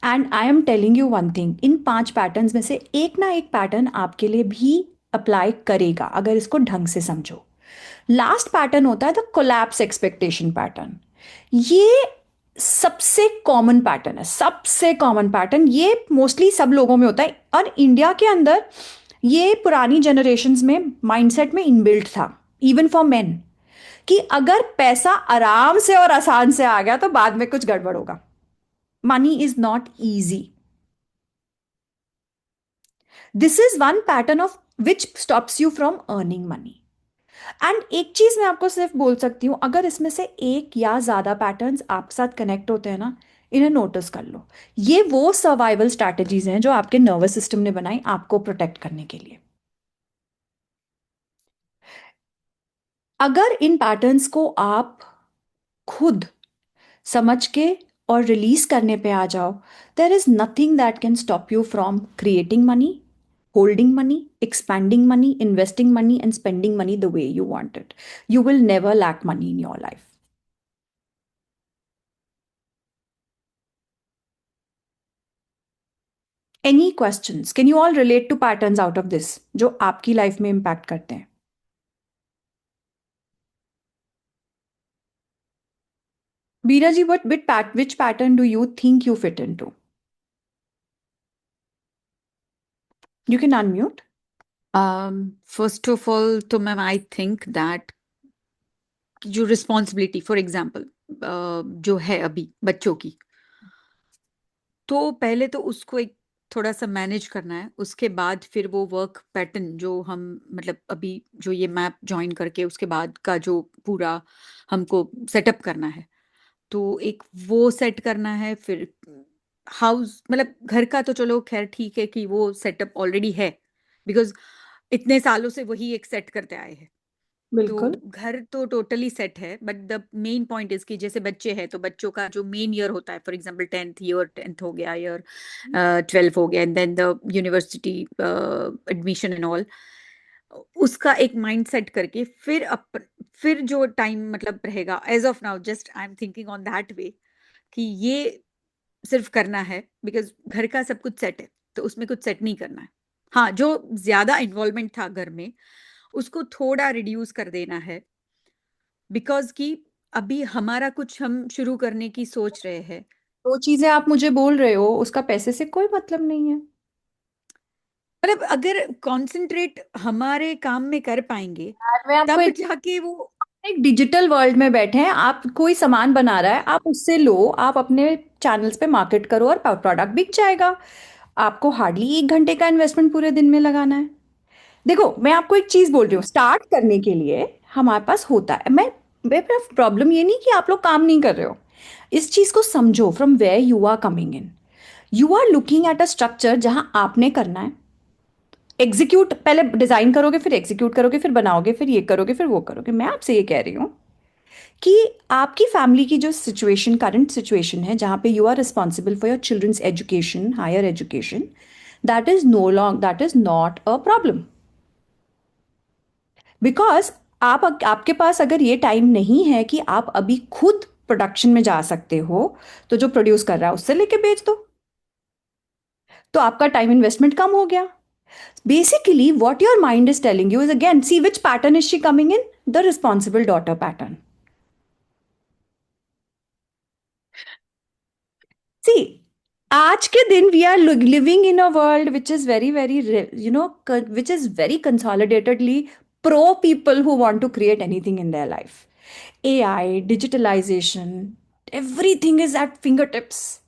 And I am telling you one thing, in 5 patterns में से एक ना एक पैटर्न आपके लिए भी अप्लाई करेगा अगर इसको ढंग से समझो. लास्ट पैटर्न होता है द कोलैप्स एक्सपेक्टेशन पैटर्न. ये सबसे कॉमन पैटर्न है, सबसे कॉमन पैटर्न. ये मोस्टली सब लोगों में होता है और इंडिया के अंदर ये पुरानी जनरेशन्स में माइंडसेट में इनबिल्ट था, इवन फॉर मेन, कि अगर पैसा आराम से और आसान से आ गया तो बाद में कुछ गड़बड़ होगा. Money is not easy. This is one pattern of which stops you from earning money. And एक चीज मैं आपको सिर्फ बोल सकती हूं, अगर इसमें से एक या ज्यादा पैटर्न्स आपके साथ कनेक्ट होते हैं ना, इन्हें नोटिस कर लो. ये वो सर्वाइवल स्ट्रैटेजीज हैं जो आपके नर्वस सिस्टम ने बनाई आपको प्रोटेक्ट करने के लिए. अगर इन पैटर्न्स को आप खुद समझ के और रिलीज करने पे आ जाओ, there is nothing that can stop you from creating money, holding money, expanding money, investing money, and spending money the way you want it. You will never lack money in your life. Any questions? Can you all relate to patterns out of this जो आपकी life में impact करते हैं? बीरा जी, which pattern do you think you fit into? You can unmute. First of all, तो ma'am I think that जो responsibility for example जो है अभी बच्चों की, तो पहले तो उसको एक थोड़ा सा मैनेज करना है. उसके बाद फिर वो वर्क पैटर्न जो हम मतलब अभी जो ये मैप ज्वाइन करके उसके बाद का जो पूरा हमको सेटअप करना है, तो एक वो सेट करना है. फिर हाउस मतलब घर का तो चलो खैर ठीक है कि वो सेटअप ऑलरेडी है, बिकॉज इतने सालों से वही एक सेट करते आए हैं. तो बिल्कुल. घर तो टोटली सेट है, but the main point is कि जैसे बच्चे हैं तो बच्चों का जो मेन ईयर होता है, फॉर एग्जांपल 10th हो गया, ईयर 12 हो गया, and then the university admission and all, उसका एक माइंड सेट करके फिर जो टाइम मतलब रहेगा, as of now just I am thinking on that way कि ये सिर्फ करना है, बिकॉज घर का सब कुछ सेट है तो उसमें कुछ सेट नहीं करना है. हाँ, जो ज्यादा इन्वॉल्वमेंट था घर में उसको थोड़ा रिड्यूस कर देना है, बिकॉज कि अभी हमारा कुछ हम शुरू करने की सोच रहे हैं. जो चीजें आप मुझे बोल रहे हो उसका पैसे से कोई मतलब नहीं है. मतलब अगर कंसंट्रेट हमारे काम में कर पाएंगे मैं आपको तब एक जाके वो एक डिजिटल वर्ल्ड में बैठे हैं, आप कोई सामान बना रहा है, आप उससे लो, आप अपने चैनल्स पे मार्केट करो और प्रोडक्ट बिक जाएगा. आपको हार्डली 1 घंटे का इन्वेस्टमेंट पूरे दिन में लगाना है. देखो, मैं आपको एक चीज बोल रही हूँ, स्टार्ट करने के लिए हमारे पास होता है. मेरा प्रॉब्लम ये नहीं कि आप लोग काम नहीं कर रहे हो. इस चीज को समझो, from where you are coming in. You are looking at a structure जहां आपने करना है, एग्जीक्यूट पहले डिजाइन करोगे, फिर एग्जीक्यूट करोगे, फिर बनाओगे, फिर ये करोगे, फिर वो करोगे. मैं आपसे ये कह रही हूँ कि आपकी फैमिली की जो सिचुएशन, करंट सिचुएशन है, जहाँ पे you are responsible for your childrens education, higher education, that is not a problem. Because आपके पास अगर ये टाइम नहीं है कि आप अभी खुद प्रोडक्शन में जा सकते हो, तो जो प्रोड्यूस कर रहा है उससे लेके बेच दो, तो आपका टाइम इन्वेस्टमेंट कम हो गया. Basically, what your mind is telling you is, again, see which pattern is she coming in? The responsible daughter pattern. See, आज के दिन we are living in a world which is which is very consolidatedly pro people who want to create anything in their life. AI, digitalization, Everything is at fingertips.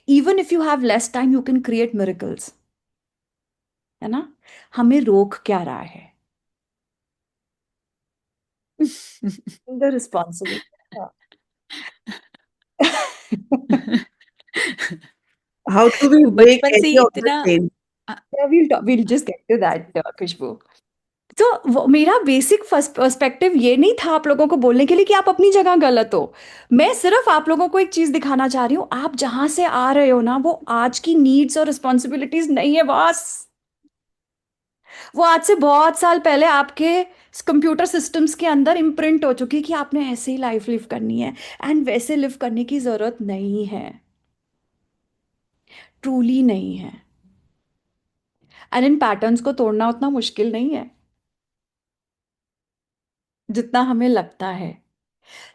Even if you have less time, you can create miracles. है ना? हमें रोक क्या रहा है? The responsibility. How do we तो break बचपन से any ही of the इतना chains? Yeah, we'll just get to that, खुशबू. तो मेरा बेसिक पर्सपेक्टिव ये नहीं था आप लोगों को बोलने के लिए कि आप अपनी जगह गलत हो. मैं सिर्फ आप लोगों को एक चीज दिखाना चाह रही हूँ. आप जहां से आ रहे हो ना, वो आज की नीड्स और रिस्पॉन्सिबिलिटीज नहीं है बॉस. वो आज से बहुत साल पहले आपके कंप्यूटर सिस्टम्स के अंदर इम्प्रिंट हो चुकी कि आपने ऐसे ही लाइफ लिव करनी है, एंड वैसे लिव करने की जरूरत नहीं है. ट्रूली नहीं है. एंड इन पैटर्न्स को तोड़ना उतना मुश्किल नहीं है जितना हमें लगता है.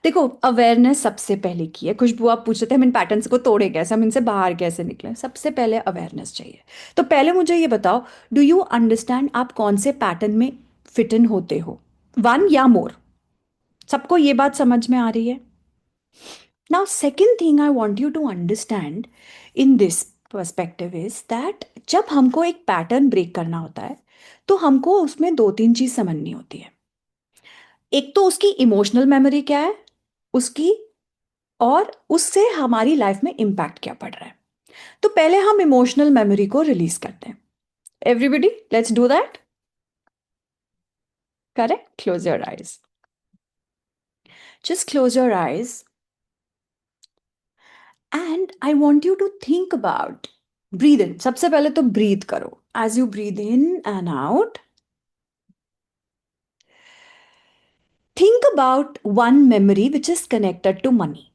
देखो, अवेयरनेस सबसे पहले की है. खुशबू, आप पूछ रहे थे हम इन पैटर्न्स को तोड़े कैसे, हम इनसे बाहर कैसे निकले. सबसे पहले अवेयरनेस चाहिए. तो पहले मुझे ये बताओ, डू यू अंडरस्टैंड आप कौन से पैटर्न में फिट इन होते हो? वन या मोर? सबको ये बात समझ में आ रही है? Now second thing I want you to understand in this perspective is that जब हमको एक पैटर्न ब्रेक करना होता है, तो हमको उसमें दो तीन चीज समझनी होती है. एक तो उसकी इमोशनल मेमोरी क्या है उसकी, और उससे हमारी लाइफ में इम्पैक्ट क्या पड़ रहा है. तो पहले हम इमोशनल मेमोरी को रिलीज करते हैं. Everybody, let's do that. Correct. Close your eyes. Just close your eyes and I want you to think about. Breathe in. सबसे पहले तो ब्रीद करो. As you breathe in and out, think about one memory which is connected to money.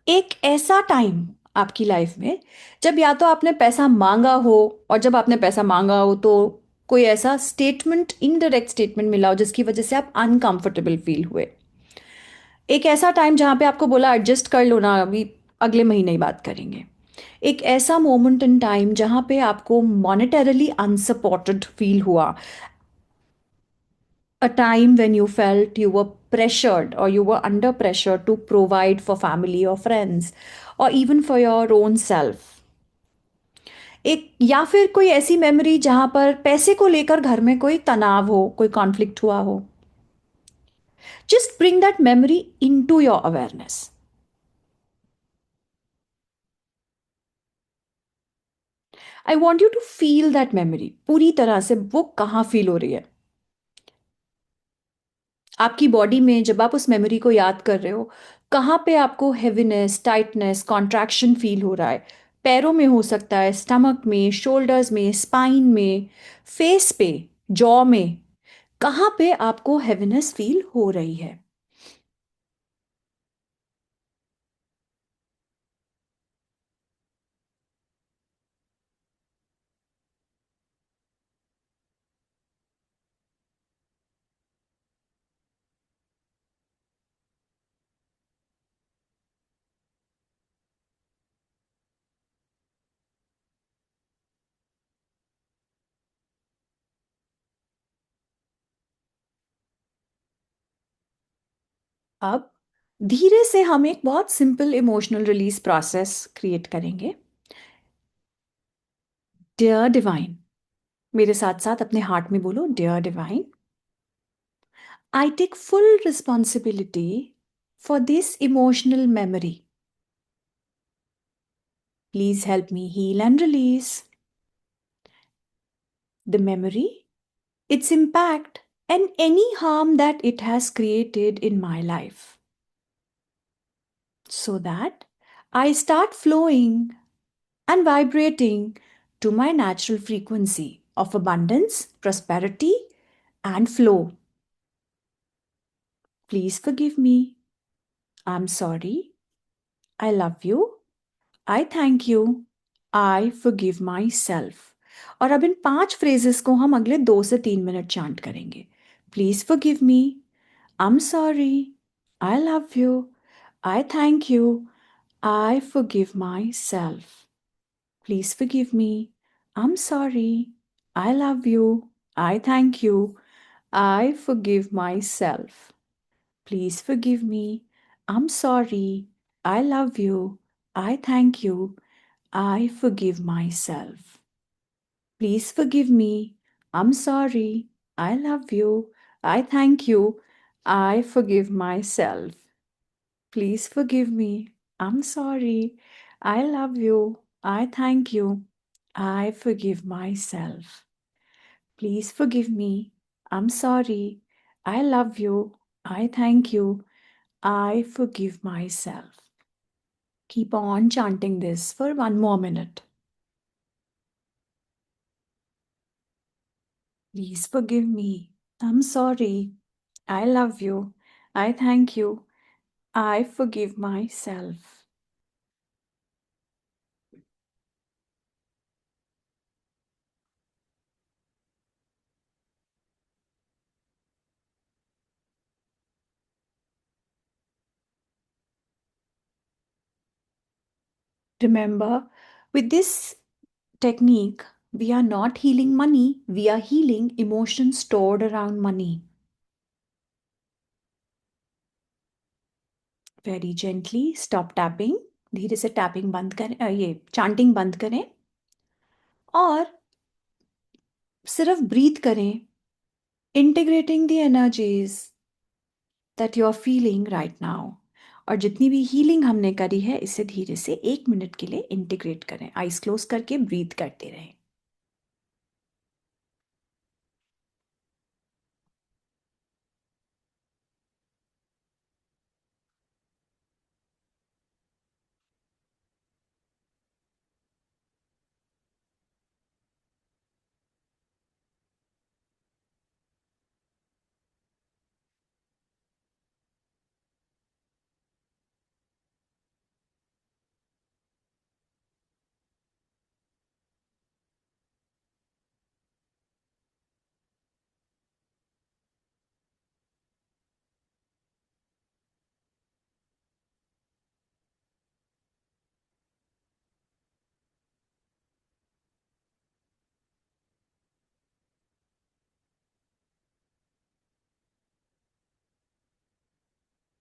एक ऐसा time आपकी life में जब या तो आपने पैसा मांगा हो, और जब आपने पैसा मांगा हो तो कोई ऐसा स्टेटमेंट, इनडायरेक्ट स्टेटमेंट मिला हो जिसकी वजह से आप अनकंफर्टेबल फील हुए. एक ऐसा टाइम जहां पे आपको बोला एडजस्ट कर लो ना, अभी अगले महीने ही बात करेंगे. एक ऐसा मोमेंट इन टाइम जहां पे आपको मॉनेटरली अनसपोर्टेड फील हुआ. A time when you felt you were pressured or you were under pressure to provide for family or friends or even for your own self. एक या फिर कोई ऐसी मेमोरी जहां पर पैसे को लेकर घर में कोई तनाव हो, कोई कॉन्फ्लिक्ट हुआ हो. Just bring that memory into your awareness. I want you to feel that memory पूरी तरह से. वो कहाँ फील हो रही है आपकी बॉडी में जब आप उस मेमोरी को याद कर रहे हो? कहाँ पे आपको हेवीनेस, टाइटनेस, कॉन्ट्रैक्शन फील हो रहा है? पैरों में हो सकता है, स्टमक में, शोल्डर्स में, स्पाइन में, फेस पे, जॉ में. कहाँ पे आपको हेवीनेस फील हो रही है? अब धीरे से हम एक बहुत simple emotional release process create करेंगे. डियर डिवाइन, मेरे साथ साथ अपने हार्ट में बोलो, dear divine, I take full responsibility for this emotional memory. Please help me heal and release the memory, its impact, and any harm that it has created in my life, so that I start flowing and vibrating to my natural frequency of abundance, prosperity, and flow. Please forgive me. I'm sorry. I love you. I thank you. I forgive myself. और अब इन 5 phrases को हम अगले 2 से 3 minute chant करेंगे. Please forgive me. I am sorry. I love you. I thank you. I forgive my self. Please forgive me. I am sorry. I love you. I thank you. I forgive my self. Please forgive me. I'm sorry. I love you. I thank you. I forgive myself. Please forgive me. I'm sorry. I love you. I thank you. I forgive myself. Please forgive me. I'm sorry. I love you. I thank you. I forgive myself. Please forgive me. I'm sorry. I love you. I thank you. I forgive myself. Keep on chanting this for 1 more minute. Please forgive me. I'm sorry. I love you. I thank you. I forgive myself. Remember, with this technique, we are not healing money, we are healing emotions stored around money. Very gently stop tapping. धीरे से tapping बंद करें, ये chanting बंद करें और सिर्फ breathe करें, integrating the energies that you are feeling right now. और जितनी भी हीलिंग हमने करी है इसे धीरे से 1 मिनट के लिए इंटीग्रेट करें। आइज क्लोज करके ब्रीथ करते रहें।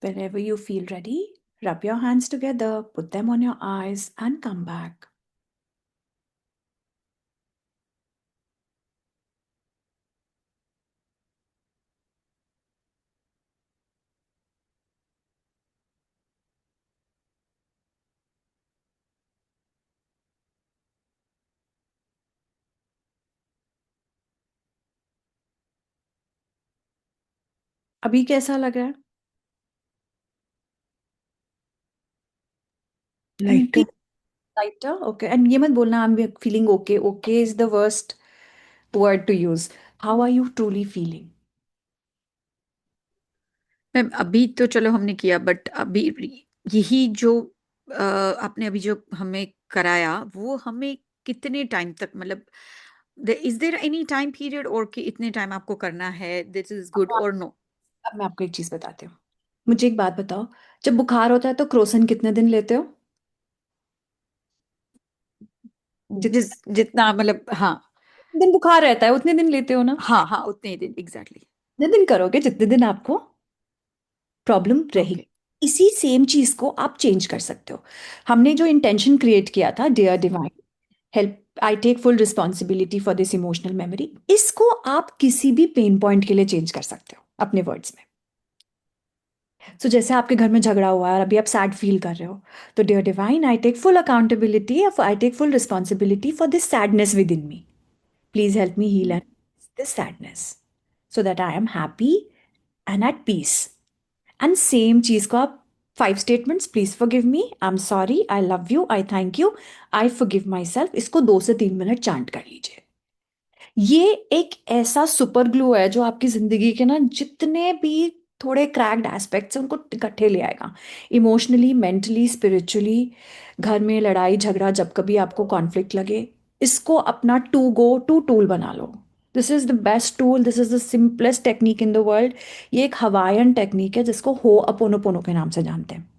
Whenever you feel ready, rub your hands together, put them on your eyes, and come back. अभी कैसा लग रहा है? Lighter. Lighter? Okay. And ये मत बोलना I'm feeling okay. Okay is the worst word to use. How are you truly feeling? Ma'am अभी तो चलो हमने किया, बट अभी यही जो आपने अभी जो हमें कराया वो हमें कितने टाइम तक, मतलब is there any time period और कि इतने टाइम आपको करना है, दिस इज गुड और नो? अब मैं आपको एक चीज बताती हूँ। मुझे एक बात बताओ, जब बुखार होता है तो क्रोसिन कितने दिन लेते हो? जितना मतलब, हाँ दिन बुखार रहता है उतने दिन लेते हो ना? हाँ हाँ, उतने ही दिन एग्जैक्टली। जितने दिन करोगे जितने दिन आपको प्रॉब्लम रहेगी। ओके, इसी सेम चीज को आप चेंज कर सकते हो। हमने जो इंटेंशन क्रिएट किया था, dear divine help, I take full responsibility for this emotional memory, इसको आप किसी भी पेन पॉइंट के लिए चेंज कर सकते हो अपने वर्ड्स में। सो जैसे आपके घर में झगड़ा हुआ है और अभी आप सैड फील कर रहे हो, तो dear divine I take full accountability, I take full responsibility for this sadness within me. Please help me heal and this sadness so that I am happy and at peace. And same चीज को आप 5 statements, please forgive me, I am sorry, I love you, I thank you, I forgive myself, इसको 2 से 3 minute chant कर लीजिए। ये एक ऐसा सुपर ग्लू है जो आपकी जिंदगी के ना जितने भी थोड़े क्रैक्ड एस्पेक्ट्स हैं उनको इकट्ठे ले आएगा। इमोशनली, मेंटली, स्पिरिचुअली, घर में लड़ाई झगड़ा जब कभी आपको कॉन्फ्लिक्ट लगे, इसको अपना टू गो टू टूल बना लो। This is the best tool, this is the simplest technique in the world. ये एक हवाईयन टेक्निक है जिसको हो अपोनोपोनो के नाम से जानते हैं।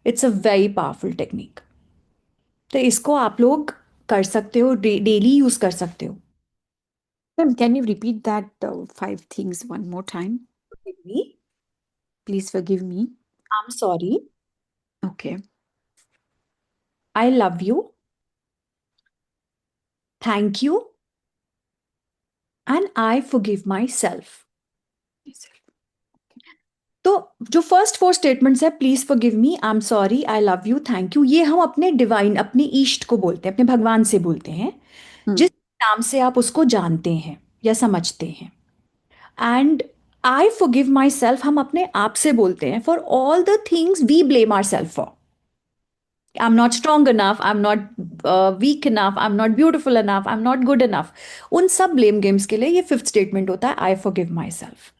It's a very powerful technique. तो इसको आप लोग कर सकते हो, डेली यूज कर सकते हो। Ma'am can you repeat that 5 things one more time? Forgive me, please forgive me, I'm sorry, Okay. I love you. Thank you. And I forgive myself. तो जो फर्स्ट 4 स्टेटमेंट्स है, please forgive me, I am sorry, I love you, thank you, ये हम अपने divine, अपने ईष्ट को बोलते हैं, अपने भगवान से बोलते हैं, जिस नाम से आप उसको जानते हैं या समझते हैं. And I forgive myself हम अपने आप से बोलते हैं for all the things we blame ourself for. I'm not strong enough, I'm not weak enough, I'm not beautiful enough, I'm not good enough. उन सब ब्लेम गेम्स के लिए ये 5th स्टेटमेंट होता है, आई फॉरगिव माई सेल्फ.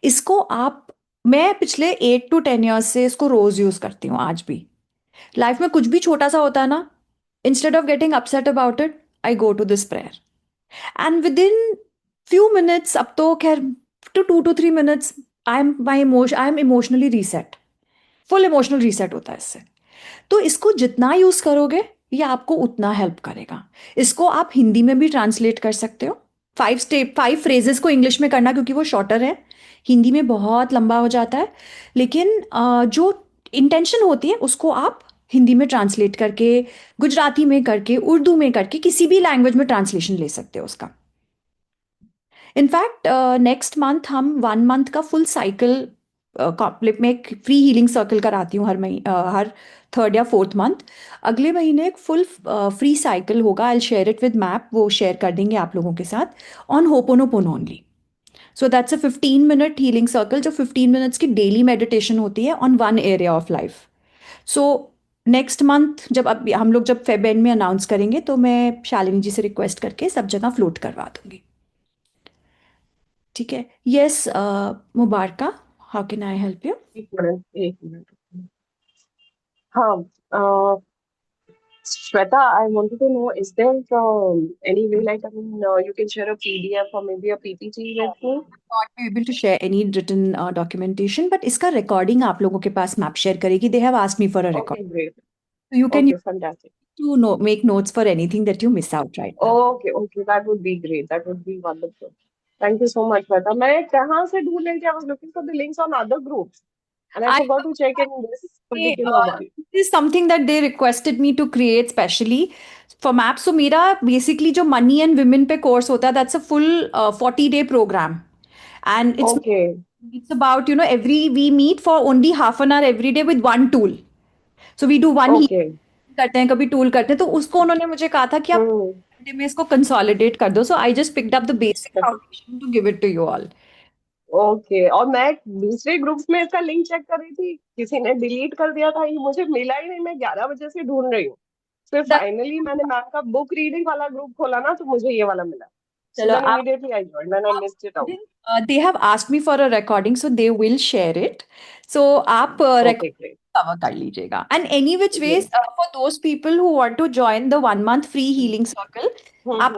इसको आप, मैं पिछले 8 to 10 ईयर्स से इसको रोज यूज करती हूँ आज भी. लाइफ में कुछ भी छोटा सा होता है ना, instead of getting upset about it, I go to this prayer and within few minutes, अब तो खैर two 2 to 3 minutes, I am emotionally reset. Full emotional reset होता है इससे. तो इसको जितना यूज करोगे ये आपको उतना हेल्प करेगा. इसको आप हिंदी में भी ट्रांसलेट कर सकते हो. 5 फ्रेजेस को इंग्लिश में करना क्योंकि वो शॉर्टर है, हिंदी में बहुत लंबा हो जाता है. लेकिन जो इंटेंशन होती है उसको आप हिंदी में ट्रांसलेट करके, गुजराती में करके, उर्दू में करके, किसी भी लैंग्वेज में ट्रांसलेशन ले सकते हो उसका. इनफैक्ट नेक्स्ट मंथ हम 1 month का फुल साइकिल में एक फ्री हीलिंग सर्कल कराती हूँ हर 3rd या 4th month. अगले महीने एक फुल फ्री साइकिल होगा, I share it with map, वो शेयर कर देंगे आप लोगों के साथ, on ho'oponopono only. So that's a 15-minute healing circle जो 15 minutes की डेली मेडिटेशन होती है on one area of life. So next month जब हम लोग जब फेब एंड में अनाउंस करेंगे तो मैं शालिनी जी से रिक्वेस्ट करके सब जगह फ्लोट करवा दूंगी. ठीक है. Yes Mubaraka, how can I help you? एक मिनट. हाँ, Shweta, I wanted to know, is there any way, like, I mean, you can share a PDF or maybe a PPT with me? Not be able to share any written documentation, but इसका recording आप लोगों के पास map share करेगी. They have asked me for a record. Okay, great. So you can Okay, use fantastic. to make notes for anything that you miss out right now. Okay, that would be great. That would be wonderful. Thank you so much, Shweta. मैं कहाँ से ढूंढ रही थी? I was looking for the links on other groups, and I forgot to check in this particular one. This is something that they requested me to create specially for MAP. So मेरा basically जो money and women पे course होता है, that's a full 40-day program, and Okay, it's about, we meet for only half an hour every day with one tool. So we do one healing okay. करते हैं, कभी tool करते हैं, तो उसको उन्होंने मुझे कहा था कि आप घंटे में इसको कंसोलिडेट कर दो. So I just picked up the basic foundation to give it to you all. Okay, और मैं दूसरे ग्रुप्स में इसका लिंक चेक कर रही थी, किसी ने डिलीट कर दिया था, ये मुझे मिला ही नहीं. मैं 11 बजे से ढूंढ रही हूँ. फिर फाइनली मैंने मैम का बुक रीडिंग वाला ग्रुप खोला ना, तो मुझे ये वाला मिला. चलो, So then immediately I joined and I missed it out. they have asked me for a recording, so they will share it. So आप Okay, great. cover कर लीजिएगा. And any which ways, for those people who want to join the 1 month free healing circle, आप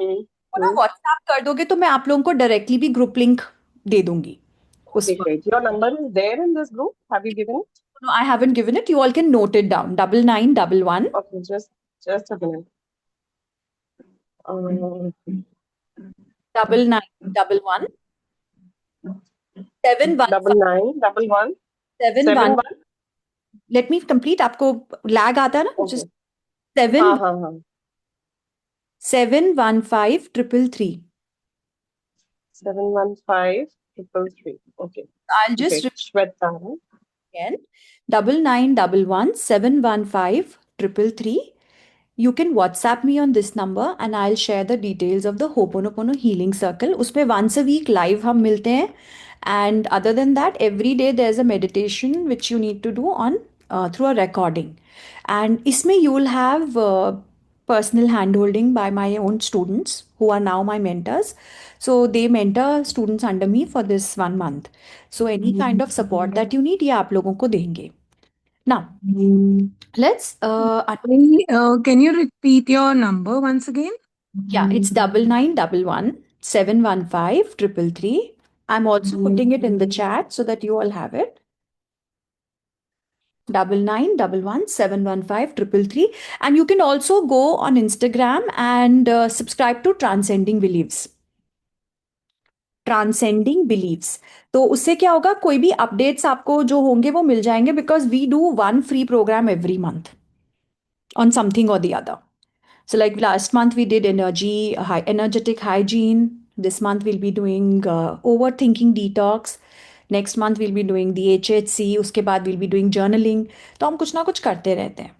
ना WhatsApp कर दोगे तो मैं आप लोगों को डायरेक्टली भी ग्रुप लिंक दे दूंगी. Okay, great. Your number is there in this group. Have you given it? No, I haven't given it. You all can note it down. 9911. Okay, just a minute. 9911 71 9911 71. Let me complete. आपको lag आता है ना? Okay. Just 7 हाँ. 715 333. 715 Okay. I'll just Great. Shweta. again. 9911 715 333. You can WhatsApp me on this number and I'll share the details of the Ho'oponopono Healing Circle. उसमें once a week live हम मिलते हैं, and other than that every day there's a meditation which you need to do on through a recording, and इसमें you will have personal handholding by my own students who are now my mentors. So they mentor students under me for this 1 month. So any kind of support that you need, ये आप लोगों को देंगे. Now, let's Can you repeat your number once again? yeah, it's 9911 715 333. I'm also putting it in the chat so that you all have it. 9911 715 333. And you can also go on Instagram and subscribe to Transcending Beliefs. Transcending Beliefs. तो उससे क्या होगा, कोई भी updates आपको जो होंगे वो मिल जाएंगे, because we do one free program every month on something or the other. So, like last month, we did energetic hygiene. This month, we'll be doing overthinking detox. Next month, we'll be doing the HHC. उसके बाद we'll be doing journaling. तो हम कुछ ना कुछ करते रहते हैं.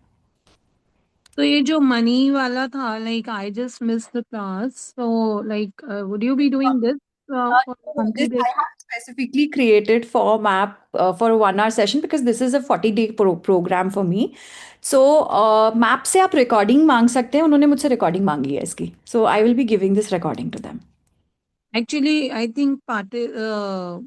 तो ये जो मनी वाला था, like I just missed the class. So like, would you be doing this for So monthly this I basis? have specifically created for MAP for a 1 hour session because this is a 40-day program for me. So MAP से आप recording मांग सकते हैं. उन्होंने मुझसे recording मांगी है इसकी. So I will be giving this recording to them. Actually, I think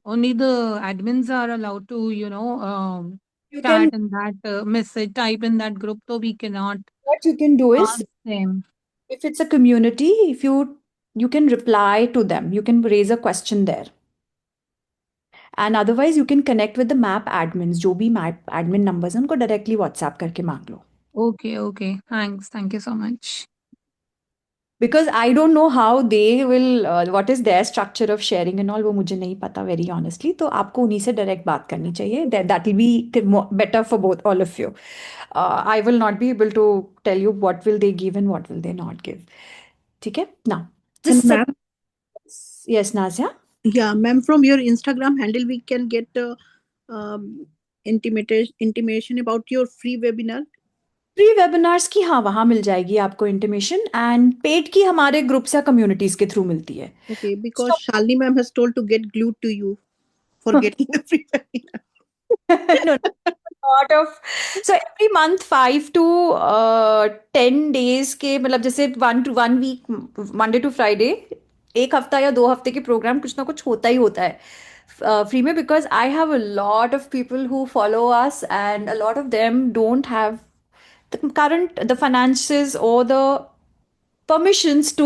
only the admins are allowed to, You chat can, in that message, type in that group, so we cannot what you can do is, ask them. if it's a community, if you can reply to them, you can raise a question there. And otherwise you can connect with the MAP admins. जो भी MAP admin numbers हैं उनको directly WhatsApp करके मांग लो. Okay. Thanks. Thank you so much. Because I don't know how they will, what is their structure of sharing and all, वो मुझे नहीं पता very honestly. तो आपको उन्हीं से direct बात करनी चाहिए. That will be better for both all of you. I will not be able to tell you what will they give and what will they not give. ठीक है? Now, And just ma'am, yes, Nazia. yeah, ma'am, from your Instagram handle, we can get intimation about your free webinar. Pre webinars की हाँ वहाँ मिल जाएगी आपको intimation, and paid की हमारे groups या कम्युनिटीज के थ्रू मिलती है. Okay, because Shalini ma'am has told to get glued to you for getting the free webinar. No, lot of, so every month 5 to 10 days के, मतलब जैसे 1 week मंडे टू फ्राइडे, एक हफ्ता या 2 हफ्ते के प्रोग्राम कुछ ना कुछ होता ही होता है फ्री में, because I have a lot of people who follow us and a lot of them don't have the finances or the permissions to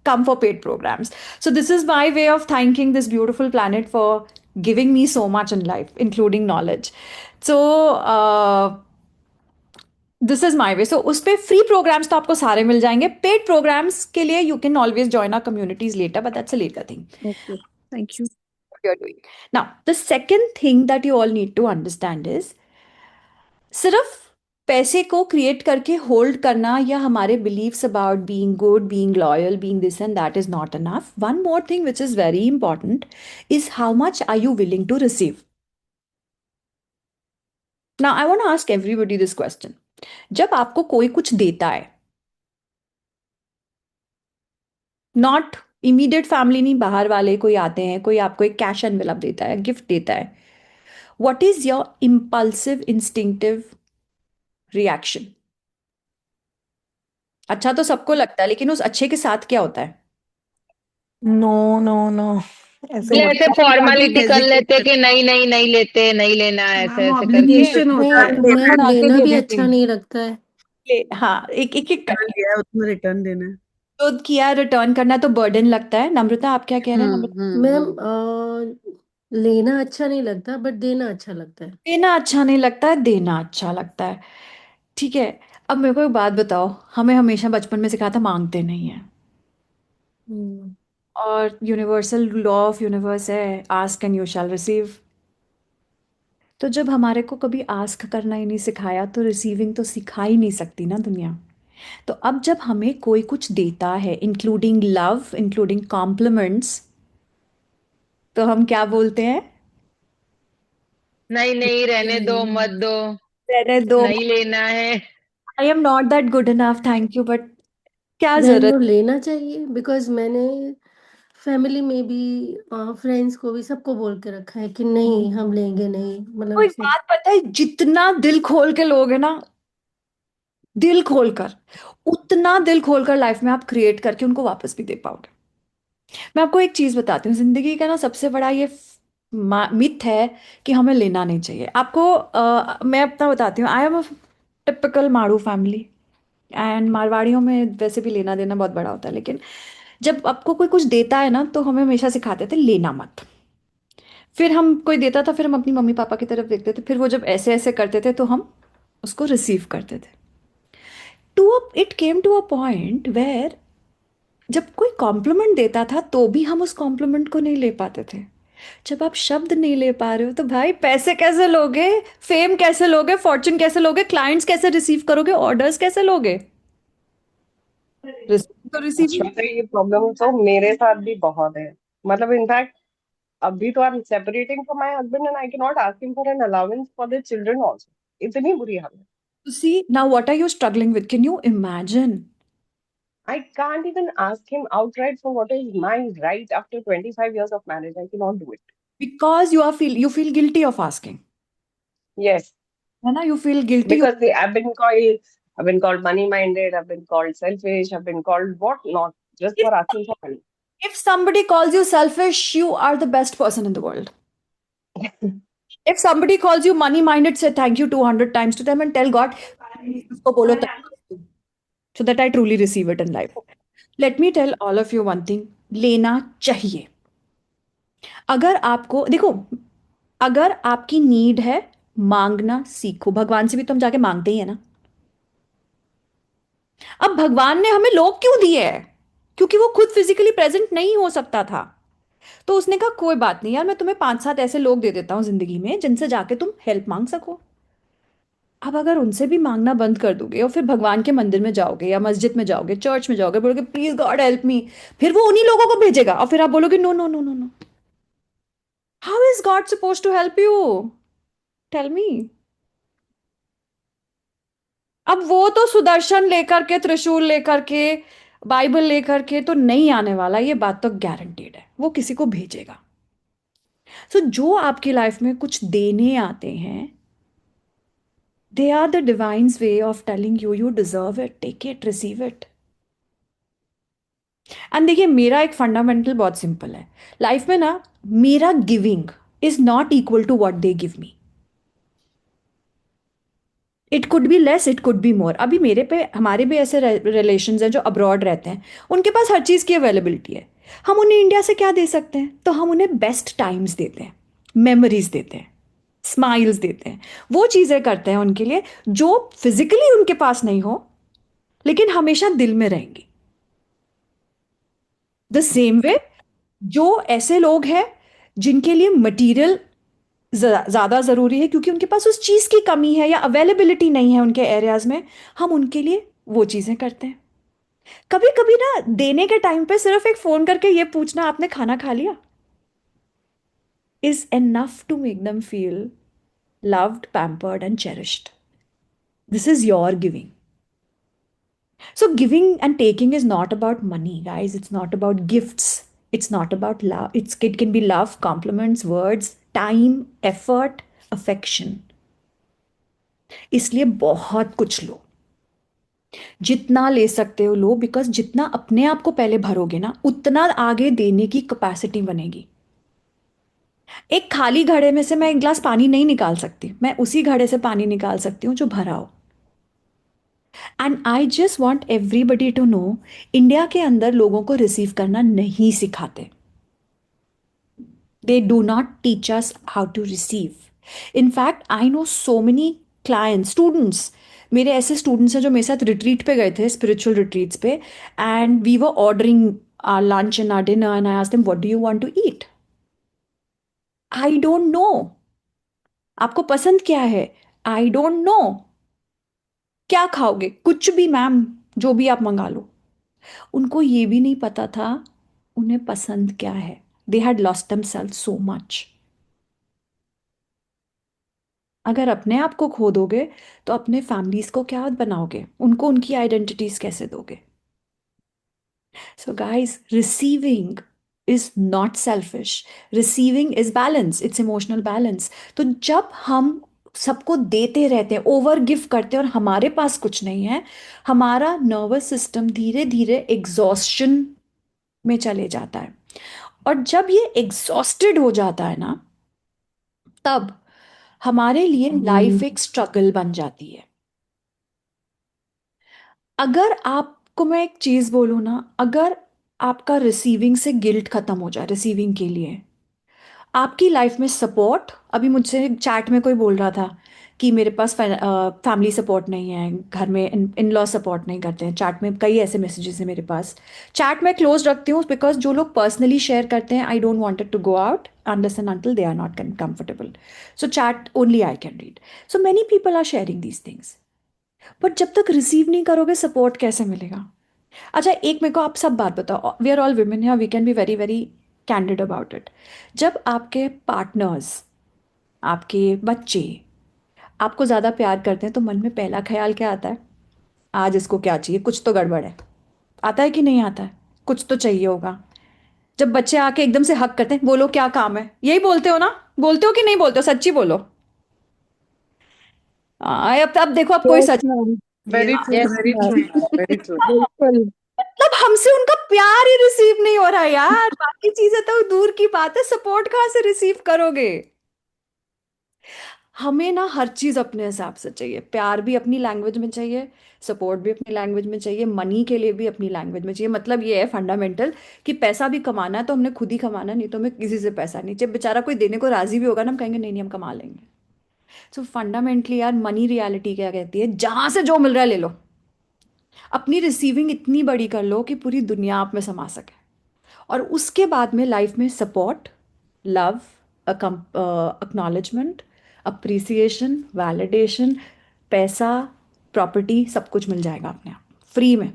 come for paid programs. So this is my way of thanking this beautiful planet for giving me so much in life, including knowledge. So this is my way. So उस पर free programmes तो आपको सारे मिल जाएंगे. Paid programs के लिए you can always join our communities later, but that's a later thing. Okay, thank you. You're doing. Now, the second thing that you all need to understand is, सिर्फ पैसे को create करके hold करना या हमारे beliefs about being good, being loyal, being this and that is not enough. One more thing which is very important is how much are you willing to receive. Now I want to ask everybody this question. जब आपको कोई कुछ देता है, not immediate family नहीं, बाहर वाले कोई आते हैं, कोई आपको एक कैश एनवेलप देता है, गिफ्ट देता है, what is your impulsive instinctive reaction? अच्छा तो सबको लगता है, लेकिन उस अच्छे के साथ क्या होता है? No. ऐसे ऐसे फॉर्मेलिटी कर लेते कि नहीं लेते, नहीं लेना, ऐसे ऐसे करके ऑब्लिगेशन होता है, नहीं, मैम बना के लेना दे भी देते अच्छा हैं. नहीं लगता है. हाँ, एक एक एक रिटर्न लिया है उतना रिटर्न देना है. तो किया, रिटर्न करना तो बर्डन लगता है. नम्रता आप क्या कह रहे हैं? नम्रता, मैम लेना अच्छा नहीं लगता, बट देना अच्छा लगता है. देना अच्छा नहीं लगता है, देना अच्छा लगता है. ठीक है. अब मेरे को एक बात बताओ, हमें हमेशा बचपन में सिखाया था मांगते नहीं है, हम्म, और यूनिवर्सल लॉ ऑफ यूनिवर्स है, ask and you shall receive. तो जब हमारे को कभी आस्क करना ही नहीं सिखाया, तो रिसीविंग तो सिखा ही नहीं सकती ना दुनिया. तो अब जब हमें कोई कुछ देता है, इंक्लूडिंग लव, इंक्लूडिंग कॉम्प्लीमेंट्स, तो हम क्या बोलते हैं? नहीं रहने दो, मत दो, रहने दो, नहीं लेना है. I am not that good enough, thank you, but क्या मैम जरूरत. वो लेना चाहिए, बिकॉज मैंने फैमिली में भी फ्रेंड्स को भी सबको बोल के रखा है कि नहीं हम लेंगे नहीं, तो मतलब एक बात पता है, जितना दिल खोल के लोगे ना, दिल खोलकर, उतना दिल खोलकर लाइफ में आप क्रिएट करके उनको वापस भी दे पाओगे. मैं आपको एक चीज बताती हूँ, जिंदगी का ना सबसे बड़ा ये मिथ है कि हमें लेना नहीं चाहिए. आपको मैं अपना बताती हूँ. आई एम अ टिपिकल मारू फैमिली, एंड मारवाड़ियों में वैसे भी लेना देना बहुत बड़ा होता है. लेकिन जब आपको कोई कुछ देता है ना, तो हमें हमेशा सिखाते थे लेना मत. फिर हम कोई देता था, फिर हम अपनी मम्मी पापा की तरफ देखते थे, फिर वो जब ऐसे ऐसे करते थे तो हम उसको रिसीव करते थे. It came to a point where जब कोई कॉम्प्लीमेंट देता था तो भी हम उस कॉम्प्लीमेंट को नहीं ले पाते थे। जब आप शब्द नहीं ले पा रहे हो तो भाई पैसे कैसे लोगे, फेम कैसे लोगे, फॉर्चून कैसे लोगे, क्लाइंट्स कैसे रिसीव करोगे, ऑर्डर्स कैसे लोगे? रिसीव तो रिसीव ही श्वेता, ये प्रॉब्लम तो मेरे साथ भी बहुत है। मतलब इनफैक्ट अभी तो I am separating from my husband and I can not ask him for an allowance for the children also. इतनी बुरी हालत। to see now what are you struggling with, can you imagine? I can't even ask him outright for what is my right after 25 years of marriage. I cannot do it. Because you feel guilty of asking, Yes, है ना? You feel guilty. because I've been called money-minded, I've been called selfish, I've been called what not, just if, for asking for money. if somebody calls you selfish, you are the best person in the world. If somebody calls you money minded, say thank you 200 times to them and tell God, "इसको बोलो thank you," so that I truly receive it in life. Let me tell all of you one thing, लेना चाहिए। अगर आपको देखो, अगर आपकी need है, मांगना सीखो। भगवान से भी तो हम जाके मांगते ही है ना। अब भगवान ने हमें लोग क्यों दिए है? क्योंकि वो खुद फिजिकली प्रेजेंट नहीं हो सकता था। तो उसने कहा कोई बात नहीं यार, मैं तुम्हें 5-7 ऐसे लोग दे देता हूँ जिंदगी में जिनसे जाके तुम हेल्प मांग सको। अब अगर उनसे भी मांगना बंद कर दोगे और फिर भगवान के मंदिर में जाओगे या मस्जिद में जाओगे, चर्च में जाओगे, बोलोगे प्लीज गॉड हेल्प मी, फिर वो उन्हीं लोगों को भेजेगा और फिर आप बोलोगे no no no no no. How is God suppose to help you? Tell me. अब वो तो सुदर्शन लेकर के, त्रिशूल लेकर के, बाइबल लेकर के तो नहीं आने वाला, ये बात तो गारंटीड है, वो किसी को भेजेगा। सो जो आपकी लाइफ में कुछ देने आते हैं, they are the divine's way of telling you you deserve it, take it, receive it. And देखिए, मेरा एक फंडामेंटल बहुत सिंपल है लाइफ में ना, मेरा giving is not equal to what they give me. It could be less, it could be more. अभी मेरे पे, हमारे भी ऐसे रिलेशंस हैं जो अब्रॉड रहते हैं, उनके पास हर चीज़ की अवेलेबिलिटी है। हम उन्हें इंडिया से क्या दे सकते हैं? तो हम उन्हें बेस्ट टाइम्स देते हैं, मेमोरीज देते हैं, स्माइल्स देते हैं, वो चीज़ें करते हैं उनके लिए जो फिजिकली उनके पास नहीं हो लेकिन हमेशा दिल में रहेंगी। द सेम वे, जो ऐसे लोग हैं जिनके लिए मटेरियल ज़्यादा ज़रूरी है क्योंकि उनके पास उस चीज़ की कमी है या अवेलेबिलिटी नहीं है उनके एरियाज में, हम उनके लिए वो चीज़ें करते हैं। कभी कभी ना देने के टाइम पे सिर्फ एक फ़ोन करके ये पूछना आपने खाना खा लिया is enough to make them feel loved, pampered, and cherished. This is your giving. So, giving and taking is not about money, guys. It's not about gifts. It's not about love. It can be love, compliments, words, time, effort, affection. इसलिए बहुत कुछ लो, जितना ले सकते हो लो, because जितना अपने आप को पहले भरोगे ना, उतना आगे देने की कैपेसिटी बनेगी। एक खाली घड़े में से मैं एक गिलास पानी नहीं निकाल सकती, मैं उसी घड़े से पानी निकाल सकती हूँ जो भरा हो। And I just want everybody to know, India के अंदर लोगों को रिसीव करना नहीं सिखाते। They do not teach us how to receive. In fact I know so many clients, students, मेरे ऐसे स्टूडेंट्स हैं जो मेरे साथ रिट्रीट पे गए थे, स्पिरिचुअल रिट्रीट्स पे, and we were ordering our lunch and our dinner and I asked them what do you want to eat. I don't know. आपको पसंद क्या है? I don't know. क्या खाओगे? कुछ भी मैम, जो भी आप मंगा लो। उनको ये भी नहीं पता था उन्हें पसंद क्या है। They had lost themselves so much. अगर अपने आप को खो दोगे तो अपने फैमिलीज को क्या बनाओगे? उनको उनकी आइडेंटिटीज कैसे दोगे? So guys, receiving is not selfish, receiving is balance, it's emotional balance. तो जब हम सबको देते रहते हैं, ओवर गिव करते हैं और हमारे पास कुछ नहीं है, हमारा नर्वस सिस्टम धीरे धीरे एग्जॉस्शन में चले जाता है। और जब ये एग्जॉस्टेड हो जाता है ना, तब हमारे लिए लाइफ एक स्ट्रगल बन जाती है। अगर आपको मैं एक चीज बोलूं ना, अगर आपका रिसीविंग से गिल्ट खत्म हो जाए, रिसीविंग के लिए आपकी लाइफ में सपोर्ट, अभी मुझसे चैट में कोई बोल रहा था कि मेरे पास फैमिली सपोर्ट नहीं है, घर में इन लॉ सपोर्ट नहीं करते हैं। चैट में कई ऐसे मैसेजेस हैं मेरे पास। चैट में क्लोज रखती हूँ बिकॉज जो लोग पर्सनली शेयर करते हैं, I don't wanted to go out unless and until they are not comfortable. So chat only I can read. So many people are sharing these things, but जब तक receive नहीं करोगे support कैसे मिलेगा? अच्छा, एक मेरे को आप सब बात बताओ, वी आर ऑल वुमेन है, we can be very very candid about it. जब आपके पार्टनर्स, आपके बच्चे आपको ज़्यादा प्यार करते हैं तो मन में पहला ख्याल क्या आता है? आज इसको क्या चाहिए, कुछ तो गड़बड़ है। आता है कि नहीं आता है? कुछ तो चाहिए होगा। जब बच्चे आके एकदम से हक करते हैं, बोलो क्या काम है, यही बोलते हो ना? बोलते हो कि नहीं बोलते हो? सच्ची बोलो। अब देखो, अब कोई Yes, सच ma'am. वेरी हाँ, true, Yes, very ma'am. True, very true. बिल्कुल। मतलब हमसे उनका प्यार ही रिसीव नहीं हो रहा यार। बाकी चीजें तो दूर की बात है, सपोर्ट कहाँ से रिसीव करोगे? हमें ना हर चीज अपने हिसाब से चाहिए। प्यार भी अपनी लैंग्वेज में चाहिए, सपोर्ट भी अपनी लैंग्वेज में चाहिए, मनी के लिए भी अपनी लैंग्वेज में चाहिए। मतलब ये है फंडामेंटल कि पैसा भी कमाना है तो हमने खुद ही कमाना, नहीं तो हमें किसी से पैसा नहीं चाहिए। बेचारा कोई देने को राजी भी होगा ना, हम कहेंगे नहीं नहीं हम कमा लेंगे। सो फंडामेंटली यार, मनी रियलिटी क्या कहती है? जहां से जो मिल रहा है ले लो। अपनी रिसीविंग इतनी बड़ी कर लो कि पूरी दुनिया आप में समा सके। और उसके बाद में लाइफ में support, love, acknowledgement, appreciation, validation, पैसा, प्रॉपर्टी, सब कुछ मिल जाएगा अपने आप फ्री में।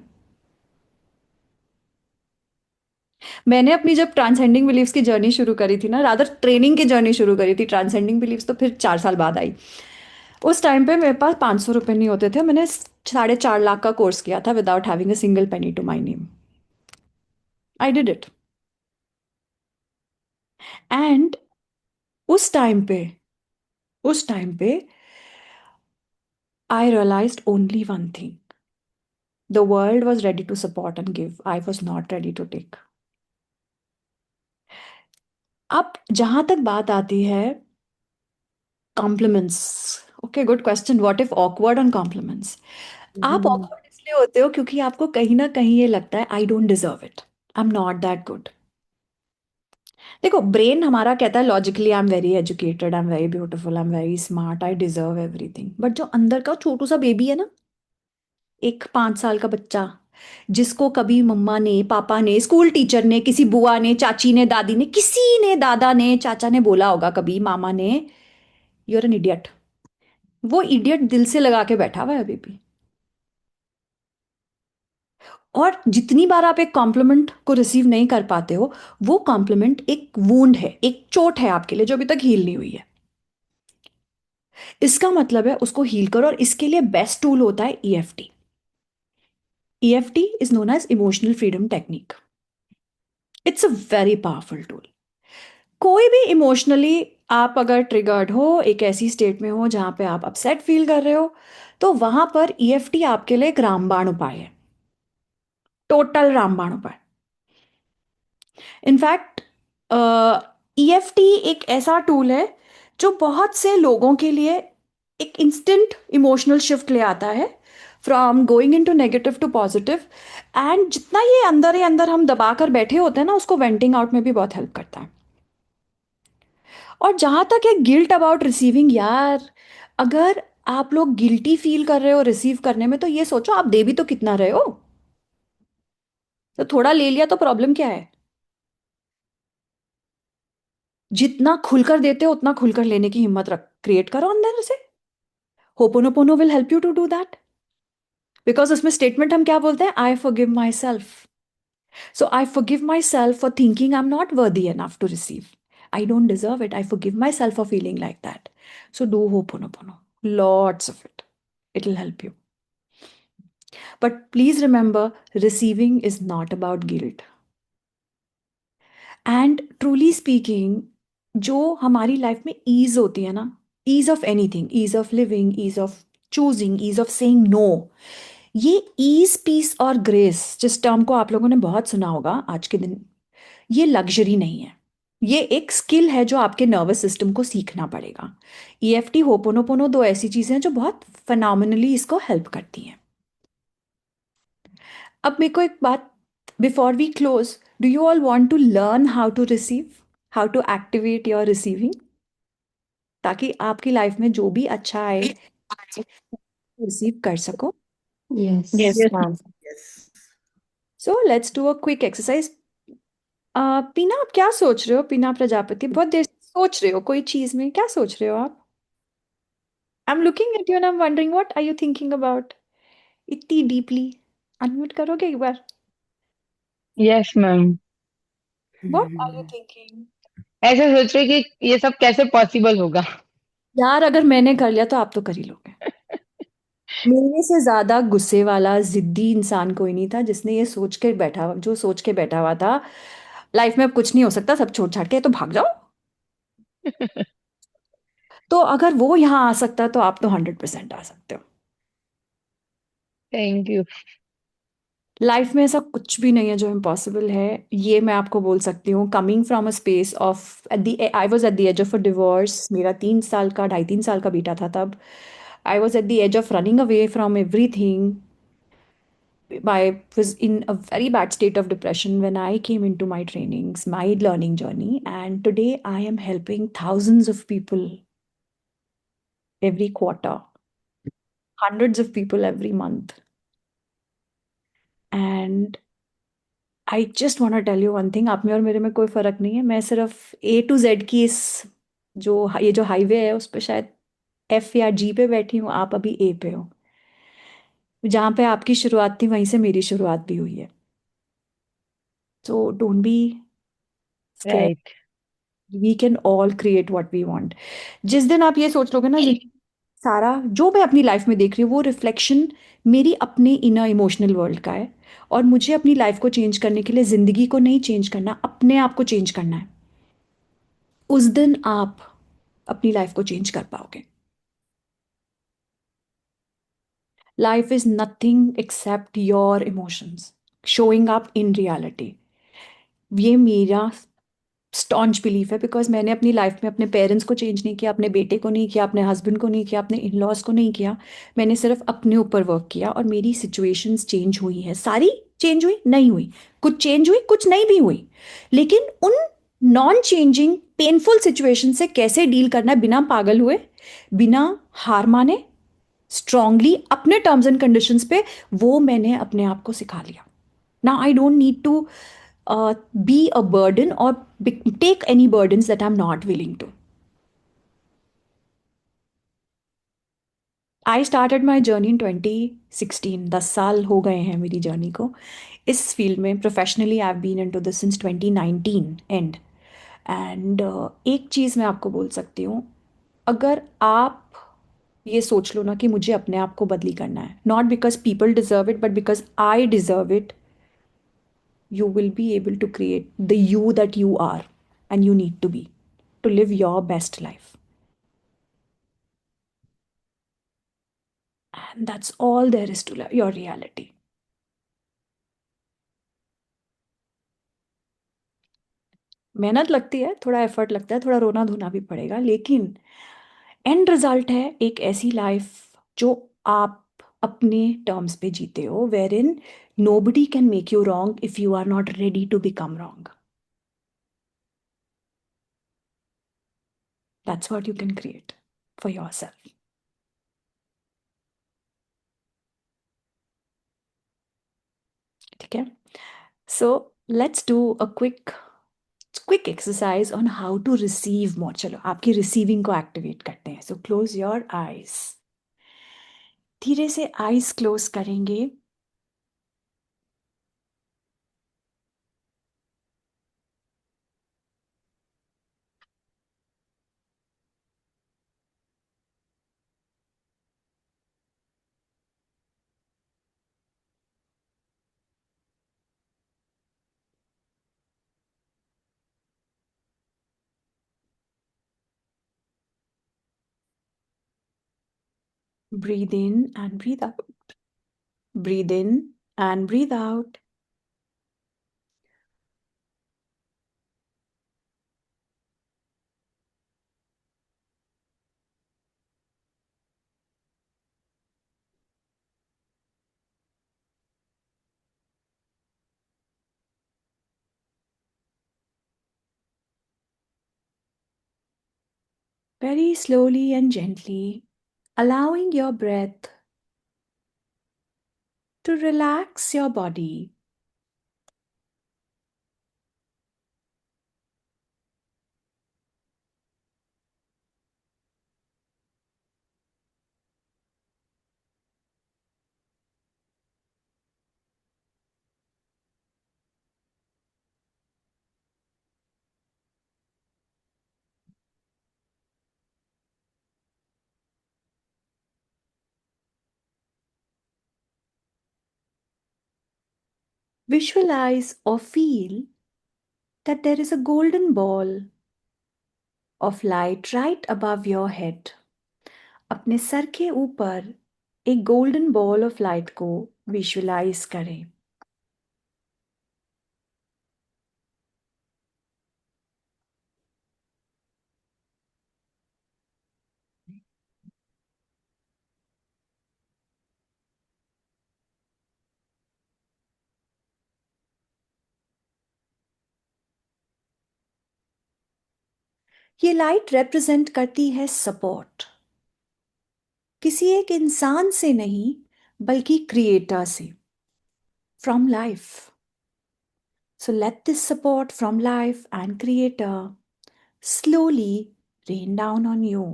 मैंने अपनी जब ट्रांसेंडिंग बिलीव्स की जर्नी शुरू करी थी ना, रादर ट्रेनिंग की जर्नी शुरू करी थी, ट्रांसेंडिंग बिलीव्स तो फिर 4 साल बाद आई। उस टाइम पे मेरे पास 500 रुपये नहीं होते थे। मैंने 4.5 लाख का कोर्स किया था without having a single penny to my name. I did it. And उस टाइम पे उस टाइम पे I realized only one thing. The world was ready to support and give. I was not ready to take. अब जहां तक बात आती है compliments, okay good question, what if awkward on compliments? आप ऑकवर्ड इसलिए होते हो क्योंकि आपको कहीं ना कहीं ये लगता है I don't deserve it, I am not that good. देखो, ब्रेन हमारा कहता है logically I am very educated, I am very beautiful, I am very smart, I deserve everything. But जो अंदर का छोटू सा बेबी है ना, एक 5 साल का बच्चा, जिसको कभी मम्मा ने, पापा ने, स्कूल टीचर ने, किसी बुआ ने, चाची ने, दादी ने, किसी ने, दादा ने, चाचा ने बोला होगा कभी, मामा ने, यू आर एन इडियट। वो इडियट दिल से लगा के बैठा हुआ है अभी भी। और जितनी बार आप एक कॉम्प्लीमेंट को रिसीव नहीं कर पाते हो, वो कॉम्प्लीमेंट एक वूंड है, एक चोट है आपके लिए जो अभी तक हील नहीं हुई है। इसका मतलब है उसको हील करो, और इसके लिए बेस्ट टूल होता है EFT. EFT is known as emotional freedom technique. It's a very powerful tool. कोई भी इमोशनली आप अगर ट्रिगर्ड हो, एक ऐसी स्टेट में हो जहां पे आप अपसेट फील कर रहे हो, तो वहां पर ईएफटी आपके लिए एक रामबाण उपाय है, टोटल रामबाण उपाय। इनफैक्ट ईएफटी एक ऐसा टूल है जो बहुत से लोगों के लिए एक इंस्टेंट इमोशनल शिफ्ट ले आता है, from going into negative to positive. And जितना ये अंदर ही अंदर हम दबा कर बैठे होते हैं ना, उसको वेंटिंग आउट में भी बहुत हेल्प करता है। और जहां तक है गिल्ट अबाउट रिसीविंग, यार अगर आप लोग गिल्टी फील कर रहे हो रिसीव करने में, तो ये सोचो आप दे भी तो कितना रहे हो। तो थोड़ा ले लिया तो प्रॉब्लम क्या है? जितना खुलकर देते हो उतना खुलकर लेने की हिम्मत रख क्रिएट करो अंदर से। Ho'oponopono will help you to do that. Because उसमें स्टेटमेंट हम क्या बोलते हैं? I forgive myself. So I forgive myself for thinking I'm not worthy enough to receive. I don't deserve it. I forgive myself for feeling like that. So do Ho'oponopono. Lots of it. It'll help you. But please remember, receiving is not about guilt. And truly speaking, जो हमारी life में ease होती है ना, ease of anything, ease of living, ease of choosing, ease of saying no, ये ease, peace और grace, जिस term को आप लोगों ने बहुत सुना होगा आज के दिन, ये लग्जरी नहीं है। ये एक स्किल है जो आपके नर्वस सिस्टम को सीखना पड़ेगा। ईएफटी, होपोनोपोनो, दो ऐसी चीजें हैं जो बहुत फिनोमिनली इसको हेल्प करती हैं। अब मेरे को एक बात, before we close, do you all want to learn how to receive? How to activate your receiving, ताकि आपकी लाइफ में जो भी अच्छा आए रिसीव कर सको. Yes. Yes, Yes. ma'am. Yes. So let's do a quick exercise. पीना, आप क्या सोच रहे हो? पीना प्रजापति, बहुत देर से सोच रहे हो कोई चीज में, क्या सोच रहे हो आप? I am looking at you and I am wondering what are you thinking about, इतनी डीपली. अनम्यूट करोगे एक बार? Yes ma'am. What are you thinking? ऐसे सोच रही कि ये सब कैसे पॉसिबल होगा। यार, अगर मैंने कर लिया तो आप तो कर ही लोगे. मेरे से ज्यादा गुस्से वाला जिद्दी इंसान कोई नहीं था जिसने ये सोच के बैठा, जो सोच के बैठा हुआ था लाइफ में अब कुछ नहीं हो सकता, सब छोड़ छाड़ के तो भाग जाओ. तो अगर वो यहाँ आ सकता तो आप तो 100% आ सकते हो. Thank you. लाइफ में ऐसा कुछ भी नहीं है जो इम्पॉसिबल है, ये मैं आपको बोल सकती हूँ. Coming from a space of I was at the age of a divorce. मेरा 3 साल का, 2.5-3 साल का बेटा था तब. I was at the age of running away from everything. I was in a very bad state of depression when I came into my trainings, my learning journey, and today I am helping thousands of people every quarter, hundreds of people every month. And I just want to tell you one thing, आप में और मेरे में कोई फर्क नहीं है. मैं सिर्फ A to Z की इस ये जो हाईवे है उस पर शायद F या G पे बैठी हूँ, आप अभी A पे हो. जहाँ पे आपकी शुरुआत थी वहीं से मेरी शुरुआत भी हुई है. So don't be scared. Right. We can all create what we want. जिस दिन आप ये सोच लोगे ना, सारा जो मैं अपनी लाइफ में देख रही हूँ वो रिफ्लेक्शन मेरी अपने इनर इमोशनल वर्ल्ड का है, और मुझे अपनी लाइफ को चेंज करने के लिए जिंदगी को नहीं चेंज करना, अपने आप को चेंज करना है. उस दिन आप अपनी लाइफ को चेंज कर पाओगे. Life is nothing accept your emotions showing up in reality. ये मेरा स्टॉन्च बिलीफ है, बिकॉज मैंने अपनी लाइफ में अपने पेरेंट्स को चेंज नहीं किया, अपने बेटे को नहीं किया, अपने हस्बैंड को नहीं किया, अपने इन लॉज को नहीं किया. मैंने सिर्फ अपने ऊपर वर्क किया, और मेरी सिचुएशंस चेंज हुई हैं. सारी चेंज हुई नहीं हुई, कुछ चेंज हुई कुछ नहीं भी हुई. लेकिन उन नॉन चेंजिंग पेनफुल सिचुएशन से कैसे डील करना है बिना पागल हुए, बिना हार माने, स्ट्रांगली अपने टर्म्स एंड कंडीशंस पे, वो मैंने अपने आप को सिखा लिया. Now I don't need to be a burden or take any burdens that I'm not willing to. I started my journey in 2016. 10 साल हो गए हैं मेरी जर्नी को इस फील्ड में. Professionally I have been into this since 2019 and. And एक चीज़ मैं आपको बोल सकती हूँ, अगर आप ये सोच लो ना कि मुझे अपने आप को बदली करना है, not because people deserve it but because I deserve it, you will be able to create the you that you are and you need to be to live your best life. And that's all there is to your reality. मेहनत लगती है, थोड़ा effort लगता है, थोड़ा रोना धोना भी पड़ेगा, लेकिन एंड रिजल्ट है एक ऐसी लाइफ जो आप अपने टर्म्स पे जीते हो, wherein nobody can make you wrong if you are not ready to become wrong. That's what you can create for yourself. ठीक है? So let's do a quick exercise on how to receive more. चलो आपकी receiving को activate करते हैं. So close your eyes. धीरे से eyes close करेंगे. Breathe in and breathe out. Breathe in and breathe out. very slowly and gently, allowing your breath to relax your body. Visualize or feel that there is a golden ball of light right above your head. अपने sir के ऊपर एक golden ball of light को visualise करें. ये light represent करती है support. किसी एक इंसान से नहीं बल्कि क्रिएटर से, from life. So let this support from life and creator slowly rain down on you.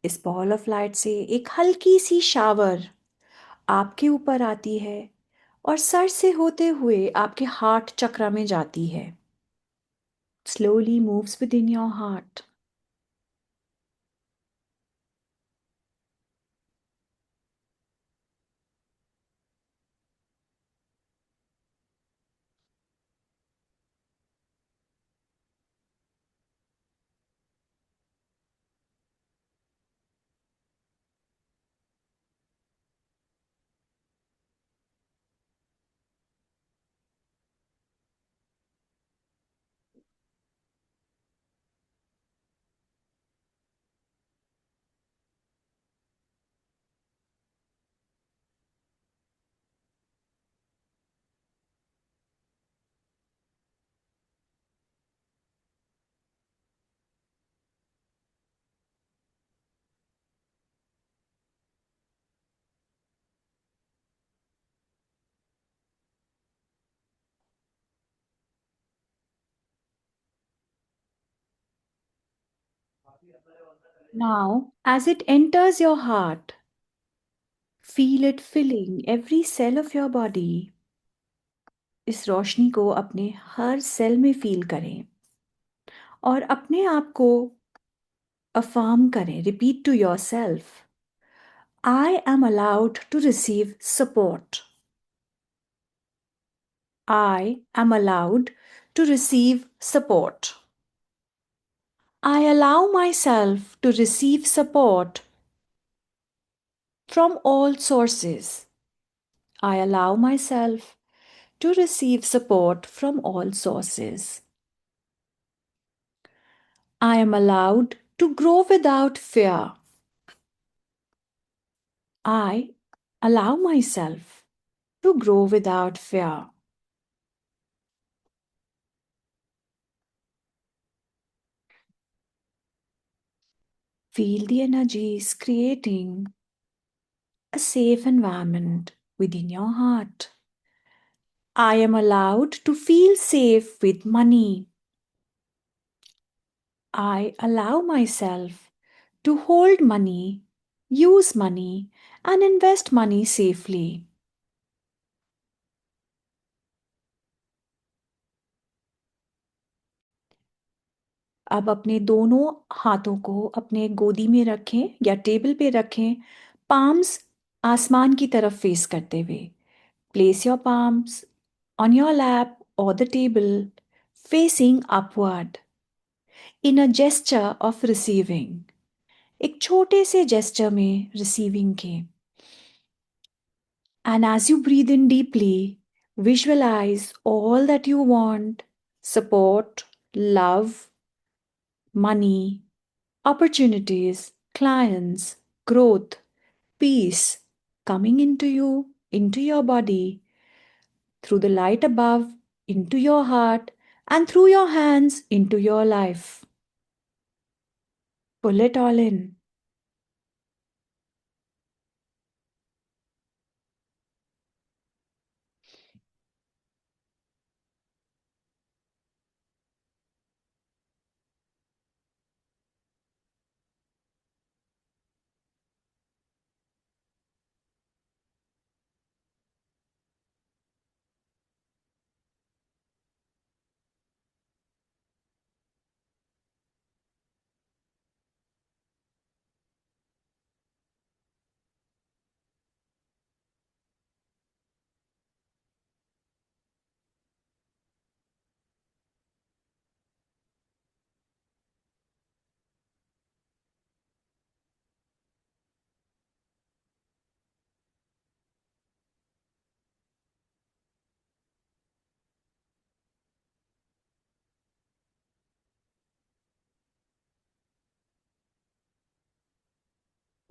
इस बॉल ऑफ लाइट से एक हल्की सी शावर आपके ऊपर आती है और सर से होते हुए आपके हार्ट चक्र में जाती है. Slowly moves within your heart. Now, as it enters your heart, feel it filling every cell of your body. इस रोशनी को अपने हर सेल में फील करें और अपने आप को अफर्म करें. Repeat to yourself, I am allowed to receive support. I am allowed to receive support. I allow myself to receive support from all sources. I allow myself to receive support from all sources. I am allowed to grow without fear. I allow myself to grow without fear. Feel the energies creating a safe environment within your heart. I am allowed to feel safe with money. I allow myself to hold money, use money, and invest money safely. अब अपने दोनों हाथों को अपने गोदी में रखें या टेबल पे रखें, पाम्स आसमान की तरफ फेस करते हुए. Place your palms on your lap or the table facing upward in a gesture of receiving. एक छोटे से gesture में receiving के. And as you breathe in deeply, visualize all that you want: support, love, money, opportunities, clients, growth, peace coming into you, into your body, through the light above, into your heart, and through your hands into your life. Pull it all in.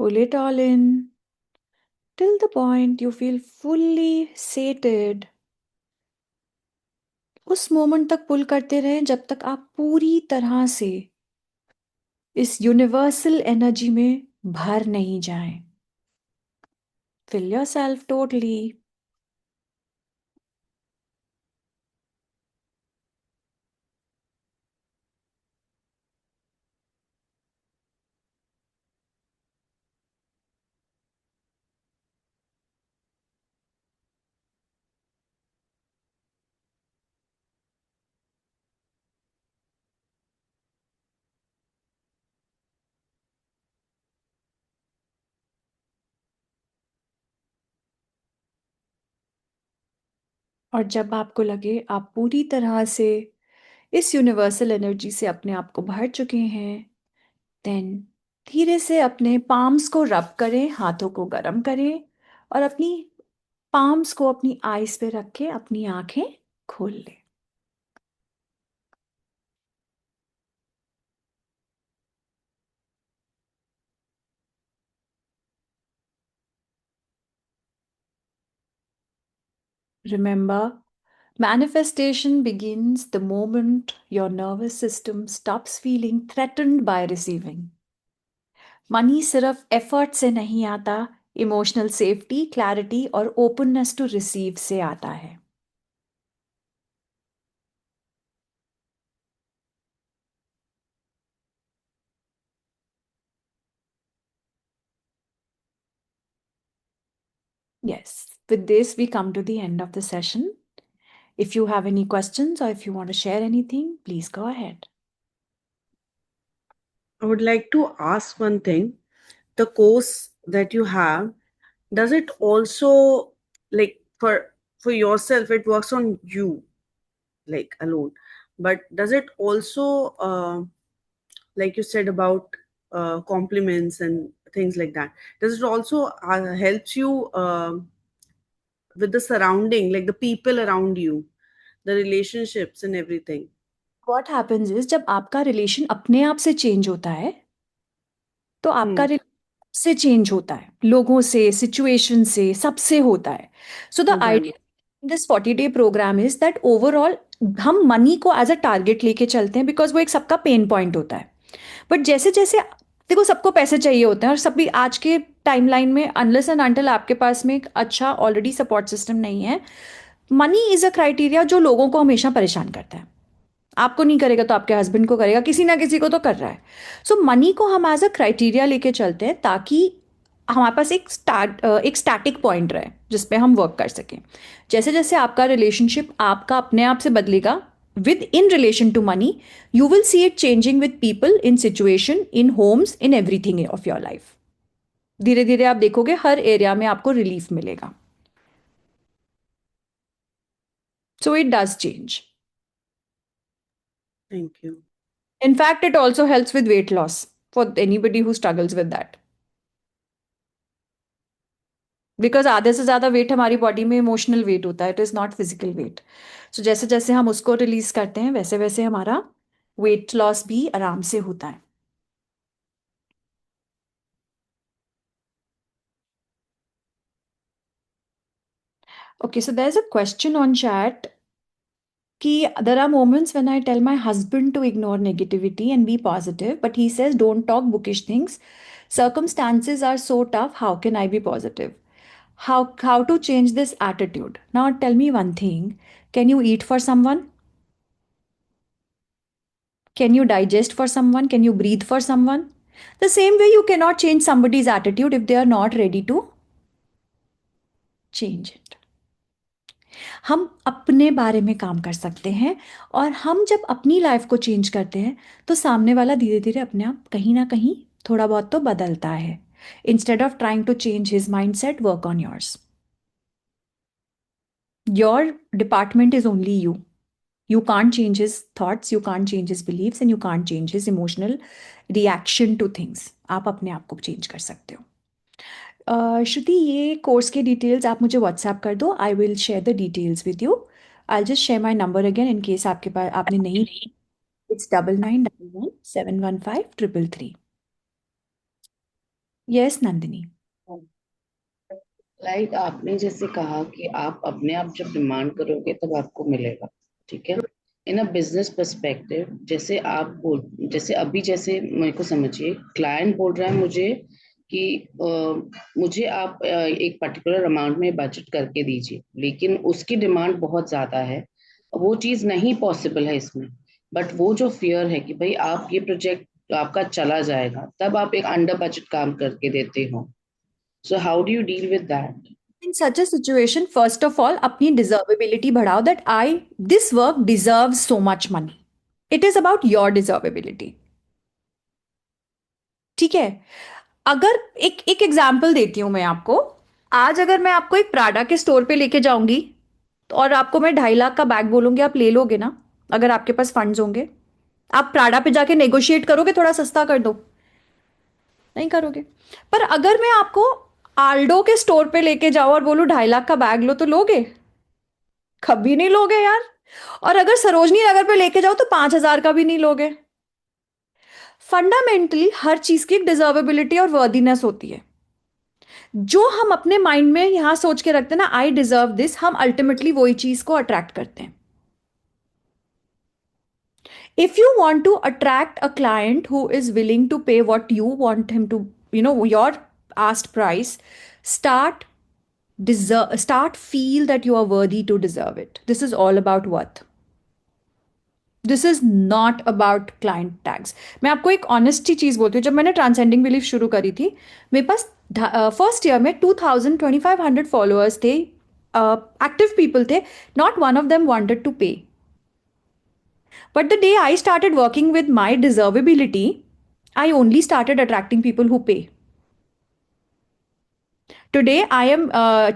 Pull it all in till the point you feel fully sated. उस moment तक पुल करते रहें जब तक आप पूरी तरह से इस यूनिवर्सल एनर्जी में भर नहीं जाएं. Fill yourself totally. और जब आपको लगे आप पूरी तरह से इस यूनिवर्सल एनर्जी से अपने आप को भर चुके हैं, देन धीरे से अपने पाम्स को रब करें, हाथों को गर्म करें और अपनी पाम्स को अपनी आईज पे रख के अपनी आंखें खोल लें. Remember, manifestation begins the moment your nervous system stops feeling threatened by receiving. Money सिर्फ एफर्ट से नहीं आता, इमोशनल सेफ्टी, क्लैरिटी और ओपननेस टू रिसीव से आता है. Yes, with this we come to the end of the session. If you have any questions or if you want to share anything, please go ahead. I would like to ask one thing. The course that you have, does it also, like, for yourself, it works on you, like, alone, but does it also, like you said about compliments and things like that, does it also helps you with the surrounding, like the people around you, the relationships and everything? What happens is जब आपका relation अपने आप से change होता है तो आपका से चेंज होता है, लोगों से, सिचुएशन से, सबसे होता है. So the idea this 40-day program is that overall हम मनी को एज अ टारगेट लेके चलते हैं बिकॉज वो एक सबका पेन पॉइंट होता है. बट जैसे जैसे देखो सबको पैसे चाहिए होते हैं और सभी आज के टाइमलाइन में अनलेस एंड अनटिल आपके पास में एक अच्छा ऑलरेडी सपोर्ट सिस्टम नहीं है, मनी इज अ क्राइटेरिया जो लोगों को हमेशा परेशान करता है. आपको नहीं करेगा तो आपके हस्बैंड को करेगा, किसी ना किसी को तो कर रहा है. सो मनी को हम एज अ क्राइटेरिया लेके चलते हैं ताकि हमारे पास एक स्टैटिक पॉइंट रहे जिस पे हम वर्क कर सकें. जैसे जैसे आपका रिलेशनशिप आपका अपने आप से बदलेगा within relation to money, you will see it changing with people, in situation, in homes, in everything of your life. धीरे धीरे आप देखोगे हर एरिया में आपको रिलीफ मिलेगा. So it does change. Thank you. In fact, it also helps with weight loss for anybody who struggles with that. Because आधे से ज्यादा वेट हमारी बॉडी में इमोशनल वेट होता है, it is not physical weight. So जैसे जैसे हम उसको रिलीज करते हैं वैसे वैसे हमारा वेट लॉस भी आराम से होता है. Okay, so there is a question on chat कि there are moments when I tell my husband to ignore negativity and be positive, but he says, don't talk bookish things. Circumstances are so tough. How can I be positive? How to change this attitude? Now tell me one thing. Can you eat for someone? Can you digest for someone? Can you breathe for someone? The same way, you cannot change somebody's attitude if they are not ready to change it. हम अपने बारे में काम कर सकते हैं, और हम जब अपनी लाइफ को चेंज करते हैं तो सामने वाला धीरे धीरे अपने आप कहीं ना कहीं थोड़ा बहुत तो बदलता है. Instead of trying to change his mind set, work on yours. Your department is only you. You can't change his thoughts, you can't change his beliefs, and you can't change his emotional reaction to things. आप अपने आप को change कर सकते हो. श्रुति, ये course के details आप मुझे व्हाट्सएप कर दो. I will share the details with you. I just share my number again in case आपके पास आपने नहीं. इट्स 9911715333. यस नंदिनी. लाइक आपने जैसे कहा कि आप अपने आप जब डिमांड करोगे तब आपको मिलेगा, ठीक है. इन अ बिजनेस पर्सपेक्टिव, जैसे जैसे अभी जैसे मेरे को समझिए, क्लाइंट बोल रहा है मुझे कि मुझे आप एक पर्टिकुलर अमाउंट में बजट करके दीजिए, लेकिन उसकी डिमांड बहुत ज्यादा है, वो चीज नहीं पॉसिबल है इसमें. बट वो जो फियर है कि भाई आप ये प्रोजेक्ट आपका चला जाएगा, तब आप एक अंडर बजट काम करके देते हो. So how do you deal with that? In such a situation, first of all, अपनी deservability बढ़ाओ, that this work deserves so much money. It is about your deservability. ठीक है. अगर एक एग्जाम्पल देती हूं मैं आपको. आज अगर मैं आपको एक प्राडा के स्टोर पे लेके जाऊंगी और आपको मैं 2.5 लाख का बैग बोलूंगी, आप ले लोगे ना? अगर आपके पास फंड्स होंगे, आप प्राडा पे जाके नेगोशिएट करोगे, थोड़ा सस्ता कर दो? नहीं करोगे. पर अगर मैं आपको आल्डो के स्टोर पे लेके जाओ और बोलूं 2.5 लाख का बैग लो, तो लोगे? कभी नहीं लोगे यार. और अगर सरोजनी नगर पे लेके जाओ तो 5,000 का भी नहीं लोगे. फंडामेंटली हर चीज की एक डिजर्वेबिलिटी और वर्दीनेस होती है. जो हम अपने माइंड में यहां सोच के रखते हैं ना, आई डिजर्व दिस, हम अल्टीमेटली वही चीज को अट्रैक्ट करते हैं. If you want to attract a client who is willing to pay what you want him to, your asked price, start feel that you are worthy to deserve it. This is all about worth. This is not about client tags. मैं आपको एक honest चीज बोलती हूँ. जब मैंने transcending belief शुरू करी थी, मेरे पास फर्स्ट ईयर में 2,500 फॉलोअर्स थे, एक्टिव पीपल थे. Not one of them wanted to pay. But the day I started working with my deservability, I only started attracting people who pay. Today, I am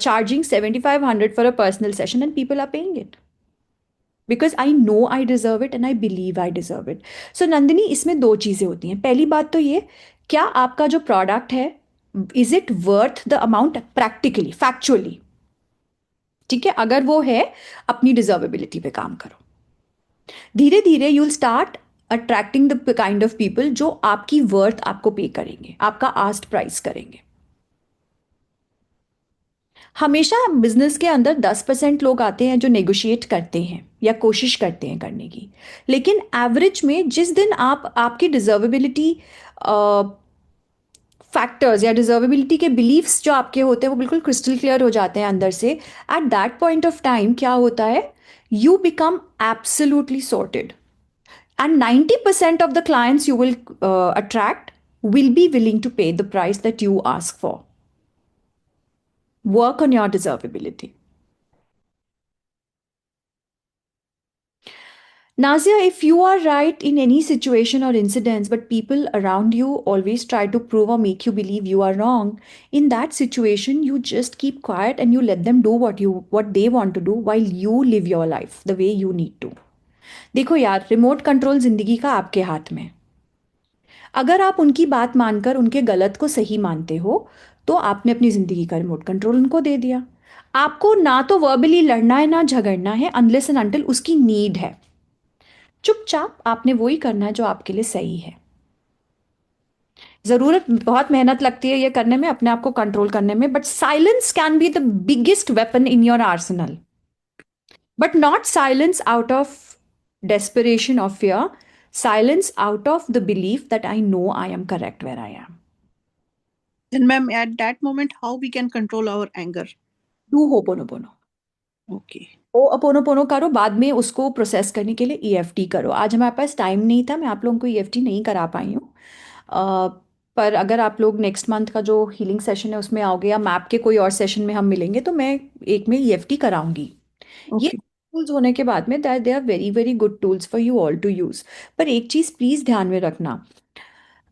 charging 7,500 for a personal session and people are paying it. Because I know I deserve it and I believe I deserve it. So Nandini, इसमें 2 चीजें होती हैं. पहली बात तो ये, क्या आपका जो प्रोडक्ट है, is it worth the amount practically, factually? ठीक है. अगर वो है, अपनी डिजर्वेबिलिटी पे काम करो. धीरे धीरे you will start attracting the kind of people जो आपकी वर्थ आपको पे करेंगे, आपका आस्क्ड प्राइस करेंगे. हमेशा बिजनेस के अंदर 10% लोग आते हैं जो नेगोशिएट करते हैं या कोशिश करते हैं करने की. लेकिन एवरेज में जिस दिन आपकी डिजर्वेबिलिटी फैक्टर्स या डिजर्वेबिलिटी के बिलीफ्स जो आपके होते हैं वो बिल्कुल क्रिस्टल क्लियर हो जाते हैं अंदर से, at that point of time क्या होता है, you become absolutely sorted, and 90% of the clients you will attract will be willing to pay the price that you ask for. Work on your deservability. Nazia, if you are right in any situation or incidents, but people around you always try to prove or make you believe you are wrong, in that situation, you just keep quiet and you let them do what they want to do while you live your life the way you need to. देखो यार, remote control जिंदगी का आपके हाथ में. अगर आप उनकी बात मानकर उनके गलत को सही मानते हो, तो आपने अपनी जिंदगी का रिमोट कंट्रोल उनको दे दिया. आपको ना तो वर्बली लड़ना है ना झगड़ना है, अनलेस एंड अनटिल उसकी नीड है. चुपचाप आपने वही करना है जो आपके लिए सही है. जरूरत बहुत मेहनत लगती है ये करने में, अपने आप को कंट्रोल करने में, but silence can be the biggest weapon in your Arsenal. but not silence out of desperation or fear, silence out of the belief that I know I am correct where I am. Then, ma'am, at that moment, how we can control our anger? Do Ho'oponopono. Okay. Ho'oponopono करो, बाद में उसको process करने के लिए EFT करो. आज हमारे पास टाइम नहीं था, मैं आप लोगों को EFT नहीं करा पाई हूँ. पर अगर आप लोग नेक्स्ट मंथ का जो हीलिंग सेशन है उसमें आओगे या मैप के कोई और सेशन में हम मिलेंगे तो मैं एक में EFT कराऊंगी. ये Okay. टूल्स होने के बाद में they are very very good tools for you all to use. पर एक चीज प्लीज ध्यान में रखना,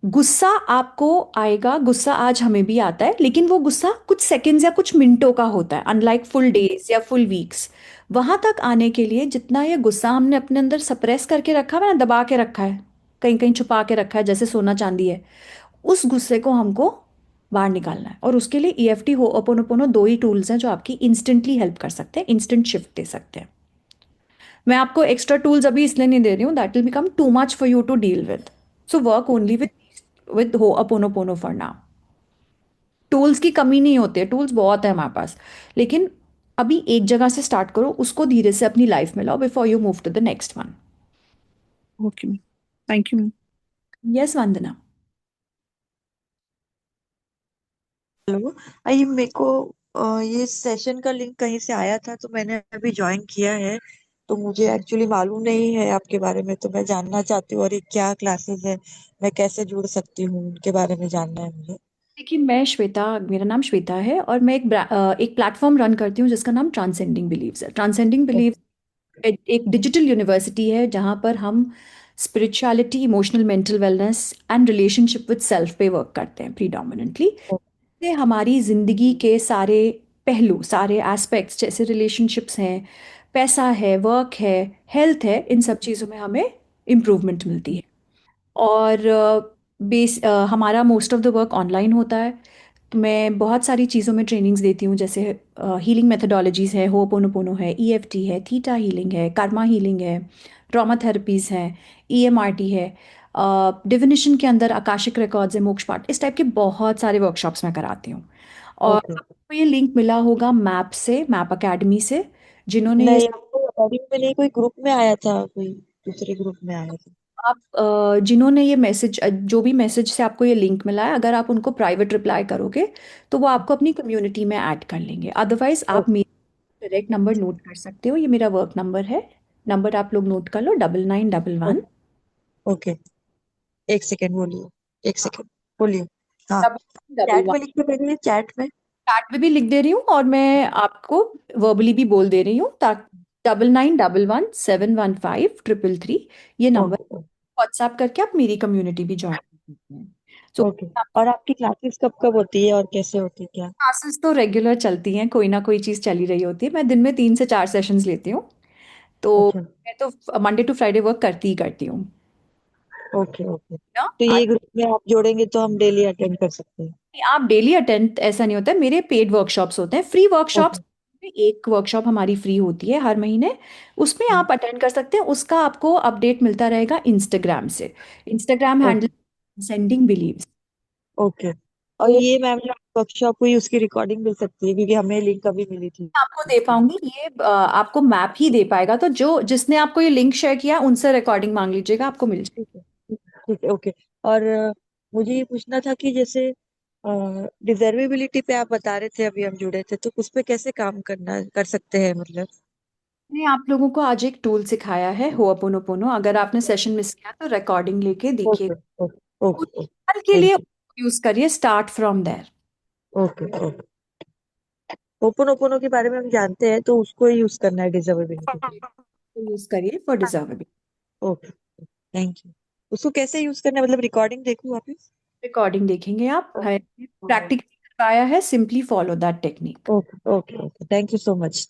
गुस्सा आपको आएगा, गुस्सा आज हमें भी आता है, लेकिन वो गुस्सा कुछ सेकंड्स या कुछ मिनटों का होता है, अनलाइक फुल डेज या फुल वीक्स. वहां तक आने के लिए जितना ये गुस्सा हमने अपने अंदर सप्रेस करके रखा है ना, दबा के रखा है, कहीं कहीं छुपा के रखा है जैसे सोना चांदी है, उस गुस्से को हमको बाहर निकालना है. और उसके लिए EFT हो'oponopono 2 ही टूल्स हैं जो आपकी इंस्टेंटली हेल्प कर सकते हैं, इंस्टेंट शिफ्ट दे सकते हैं. मैं आपको एक्स्ट्रा टूल्स अभी इसलिए नहीं दे रही हूँ, that will become too much for you to deal with. So work only with हो'oponopono फॉर नाउ. टूल्स की कमी नहीं होती है, टूल्स बहुत है हमारे पास, लेकिन अभी एक जगह से स्टार्ट करो, उसको धीरे से अपनी लाइफ में लाओ before you move to the next one. Okay, ma'am. Thank you, ma'am. Yes Vandana. Hello, ये मेरे को ये सेशन का लिंक कहीं से आया था तो मैंने अभी ज्वाइन किया है, तो मुझे एक्चुअली मालूम नहीं है आपके बारे में, तो मैं जानना चाहती हूँ और ये क्या क्लासेस है, मैं कैसे जुड़ सकती हूँ, उनके बारे में जानना है मुझे। देखिए, मैं श्वेता, मेरा नाम श्वेता है और मैं एक प्लेटफॉर्म रन करती हूँ जिसका नाम ट्रांसेंडिंग बिलीव्स है. ट्रांसेंडिंग बिलीव्स एक डिजिटल यूनिवर्सिटी है जहाँ पर हम spirituality, emotional mental wellness and relationship with self पे वर्क करते हैं प्रीडोमिनेंटली. से हमारी जिंदगी के सारे पहलू, सारे एस्पेक्ट्स जैसे रिलेशनशिप्स हैं, पैसा है, वर्क है, हेल्थ है, इन सब चीज़ों में हमें इम्प्रूवमेंट मिलती है. और हमारा most of the work online होता है. मैं बहुत सारी चीज़ों में ट्रेनिंग्स देती हूँ, जैसे हीलिंग मेथडोलॉजीज है, हो'oponopono है, EFT है, थीटा हीलिंग है, कर्मा हीलिंग है, ट्रॉमा थेरेपीज हैं, EMRT है, डिविनेशन के अंदर आकाशिक रिकॉर्ड्स है, मोक्ष पाठ, इस टाइप के बहुत सारे वर्कशॉप्स मैं कराती हूँ. और ओके। आपको ये लिंक मिला होगा मैप से, मैप अकेडमी से, जिन्होंने ये नहीं, आपको अकेडमी में नहीं, कोई ग्रुप में आया था, कोई दूसरे ग्रुप में आया था। आप जिन्होंने ये मैसेज, जो भी मैसेज से आपको ये लिंक मिला है, अगर आप उनको प्राइवेट रिप्लाई करोगे तो वो आपको अपनी कम्युनिटी में ऐड कर लेंगे. अदरवाइज आप मेरा डायरेक्ट नंबर नोट कर सकते हो, ये मेरा वर्क नंबर है. नंबर आप लोग नोट कर लो, 9911. ओके, एक सेकेंड बोलिए, एक सेकेंड बोलिए। हाँ, डबल चैट वन. में लिख के भेजिए, चैट में। चैट में भी लिख दे रही हूँ और मैं आपको वर्बली भी बोल दे रही हूँ, ताकि 9911715333 ये नंबर ओके व्हाट्सएप करके आप मेरी कम्युनिटी भी ज्वाइन कर सकते हैं. So okay. और आपकी क्लासेस कब कब होती है और कैसे होती है, क्या? क्लासेस तो रेगुलर चलती हैं, कोई ना कोई चीज़ चली रही होती है. मैं दिन में 3 से 4 सेशंस लेती हूँ, तो अच्छा, मैं तो मंडे टू फ्राइडे वर्क करती ही करती हूँ ओके ओके। ना. तो ये ग्रुप में आप जोड़ेंगे तो हम डेली अटेंड कर सकते हैं? आप डेली अटेंड ऐसा नहीं होता है, मेरे पेड वर्कशॉप्स होते हैं, फ्री वर्कशॉप्स. ओके। एक वर्कशॉप हमारी फ्री होती है हर महीने, उसमें आप अटेंड कर सकते हैं. उसका आपको अपडेट मिलता रहेगा इंस्टाग्राम से. Instagram handle sending believes. Okay. और तो ये मैम जो वर्कशॉप हुई उसकी रिकॉर्डिंग मिल सकती है, क्योंकि हमें लिंक अभी मिली थी आपको दे उसकी। पाऊंगी, ये आपको मैप ही दे पाएगा, तो जो जिसने आपको ये लिंक शेयर किया उनसे रिकॉर्डिंग मांग लीजिएगा, आपको मिल जाएगी. ठीक है, ठीक है, ओके। और मुझे ये पूछना था कि जैसे डिजर्वेबिलिटी पे आप बता रहे थे, अभी हम जुड़े थे, तो उस पे कैसे काम करना कर सकते हैं, मतलब? मैंने आप लोगों को आज एक टूल सिखाया है, होअपोनोपोनो. अगर आपने सेशन मिस किया तो रिकॉर्डिंग लेके देखिए, ओके ओके कुछ ओके ओके। साल के थैंक लिए यू। यूज करिए, start from there. Okay okay. ओपन ओपनो के बारे में हम जानते हैं, तो उसको ही यूज करना है डिजर्वेबिलिटी के लिए? यूज करिए for deservability. Okay, thank you. उसको कैसे यूज करना है, मतलब रिकॉर्डिंग देखूं वापस? रिकॉर्डिंग देखेंगे आप, प्रैक्टिकली करवाया है, simply follow that technique. Okay okay okay, thank you so much.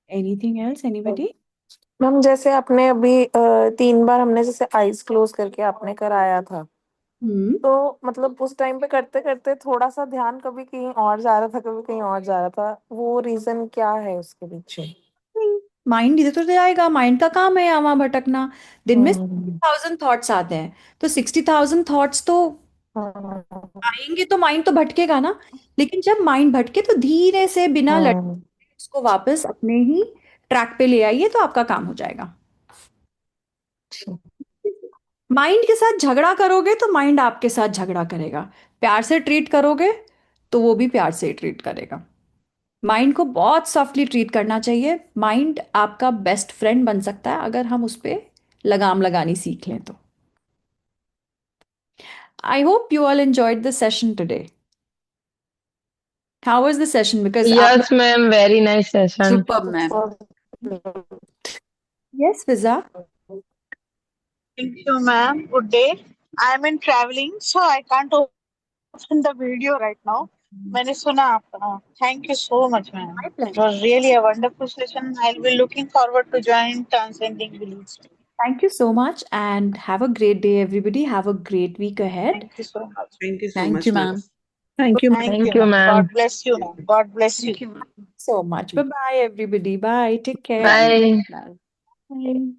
Anything else, anybody? Ma'am, जैसे आपने अभी 3 बार हमने जैसे आईज क्लोज करके आपने कराया था, तो मतलब उस टाइम पे करते करते थोड़ा सा ध्यान कभी कहीं और जा रहा था, कभी कहीं और जा रहा था, वो रीजन क्या है उसके पीछे? माइंड इधर तो जाएगा, माइंड का काम है यहाँ वहाँ भटकना. दिन में हम्म 60,000 थॉट्स आते हैं, तो 60,000 थॉट्स तो आएंगे तो माइंड तो भटकेगा ना, लेकिन जब माइंड भटके तो धीरे से बिना लड़े उसको वापस अपने ही ट्रैक पे ले आइए, तो आपका काम हो जाएगा। माइंड के साथ झगड़ा करोगे तो माइंड आपके साथ झगड़ा करेगा, प्यार से ट्रीट करोगे तो वो भी प्यार से ट्रीट करेगा। माइंड को बहुत सॉफ्टली ट्रीट करना चाहिए। माइंड आपका बेस्ट फ्रेंड बन सकता है अगर हम उस पर लगाम लगानी सीख लें तो। I hope you all enjoyed the session today. How was the session? Because Yes, ma'am. Very nice session. Superb, ma'am. Yes, Fiza. Thank you, ma'am. Good day. I am in traveling, so I can't open the video right now. मैंने सुना आपका. Thank you so much, ma'am. It was really a wonderful session. I'll be looking forward to join Transcending Beliefs. Thank you so much and have a great day, everybody. Have a great week ahead. Thank you so much. Thank you so Thank much, you, ma'am. ma'am. Thank you. Thank Thank you, you, ma'am. ma'am. God bless you, ma'am. God bless you. Thank you, ma'am. So much. Bye bye, everybody. Bye. Take care. Bye. Bye. Bye.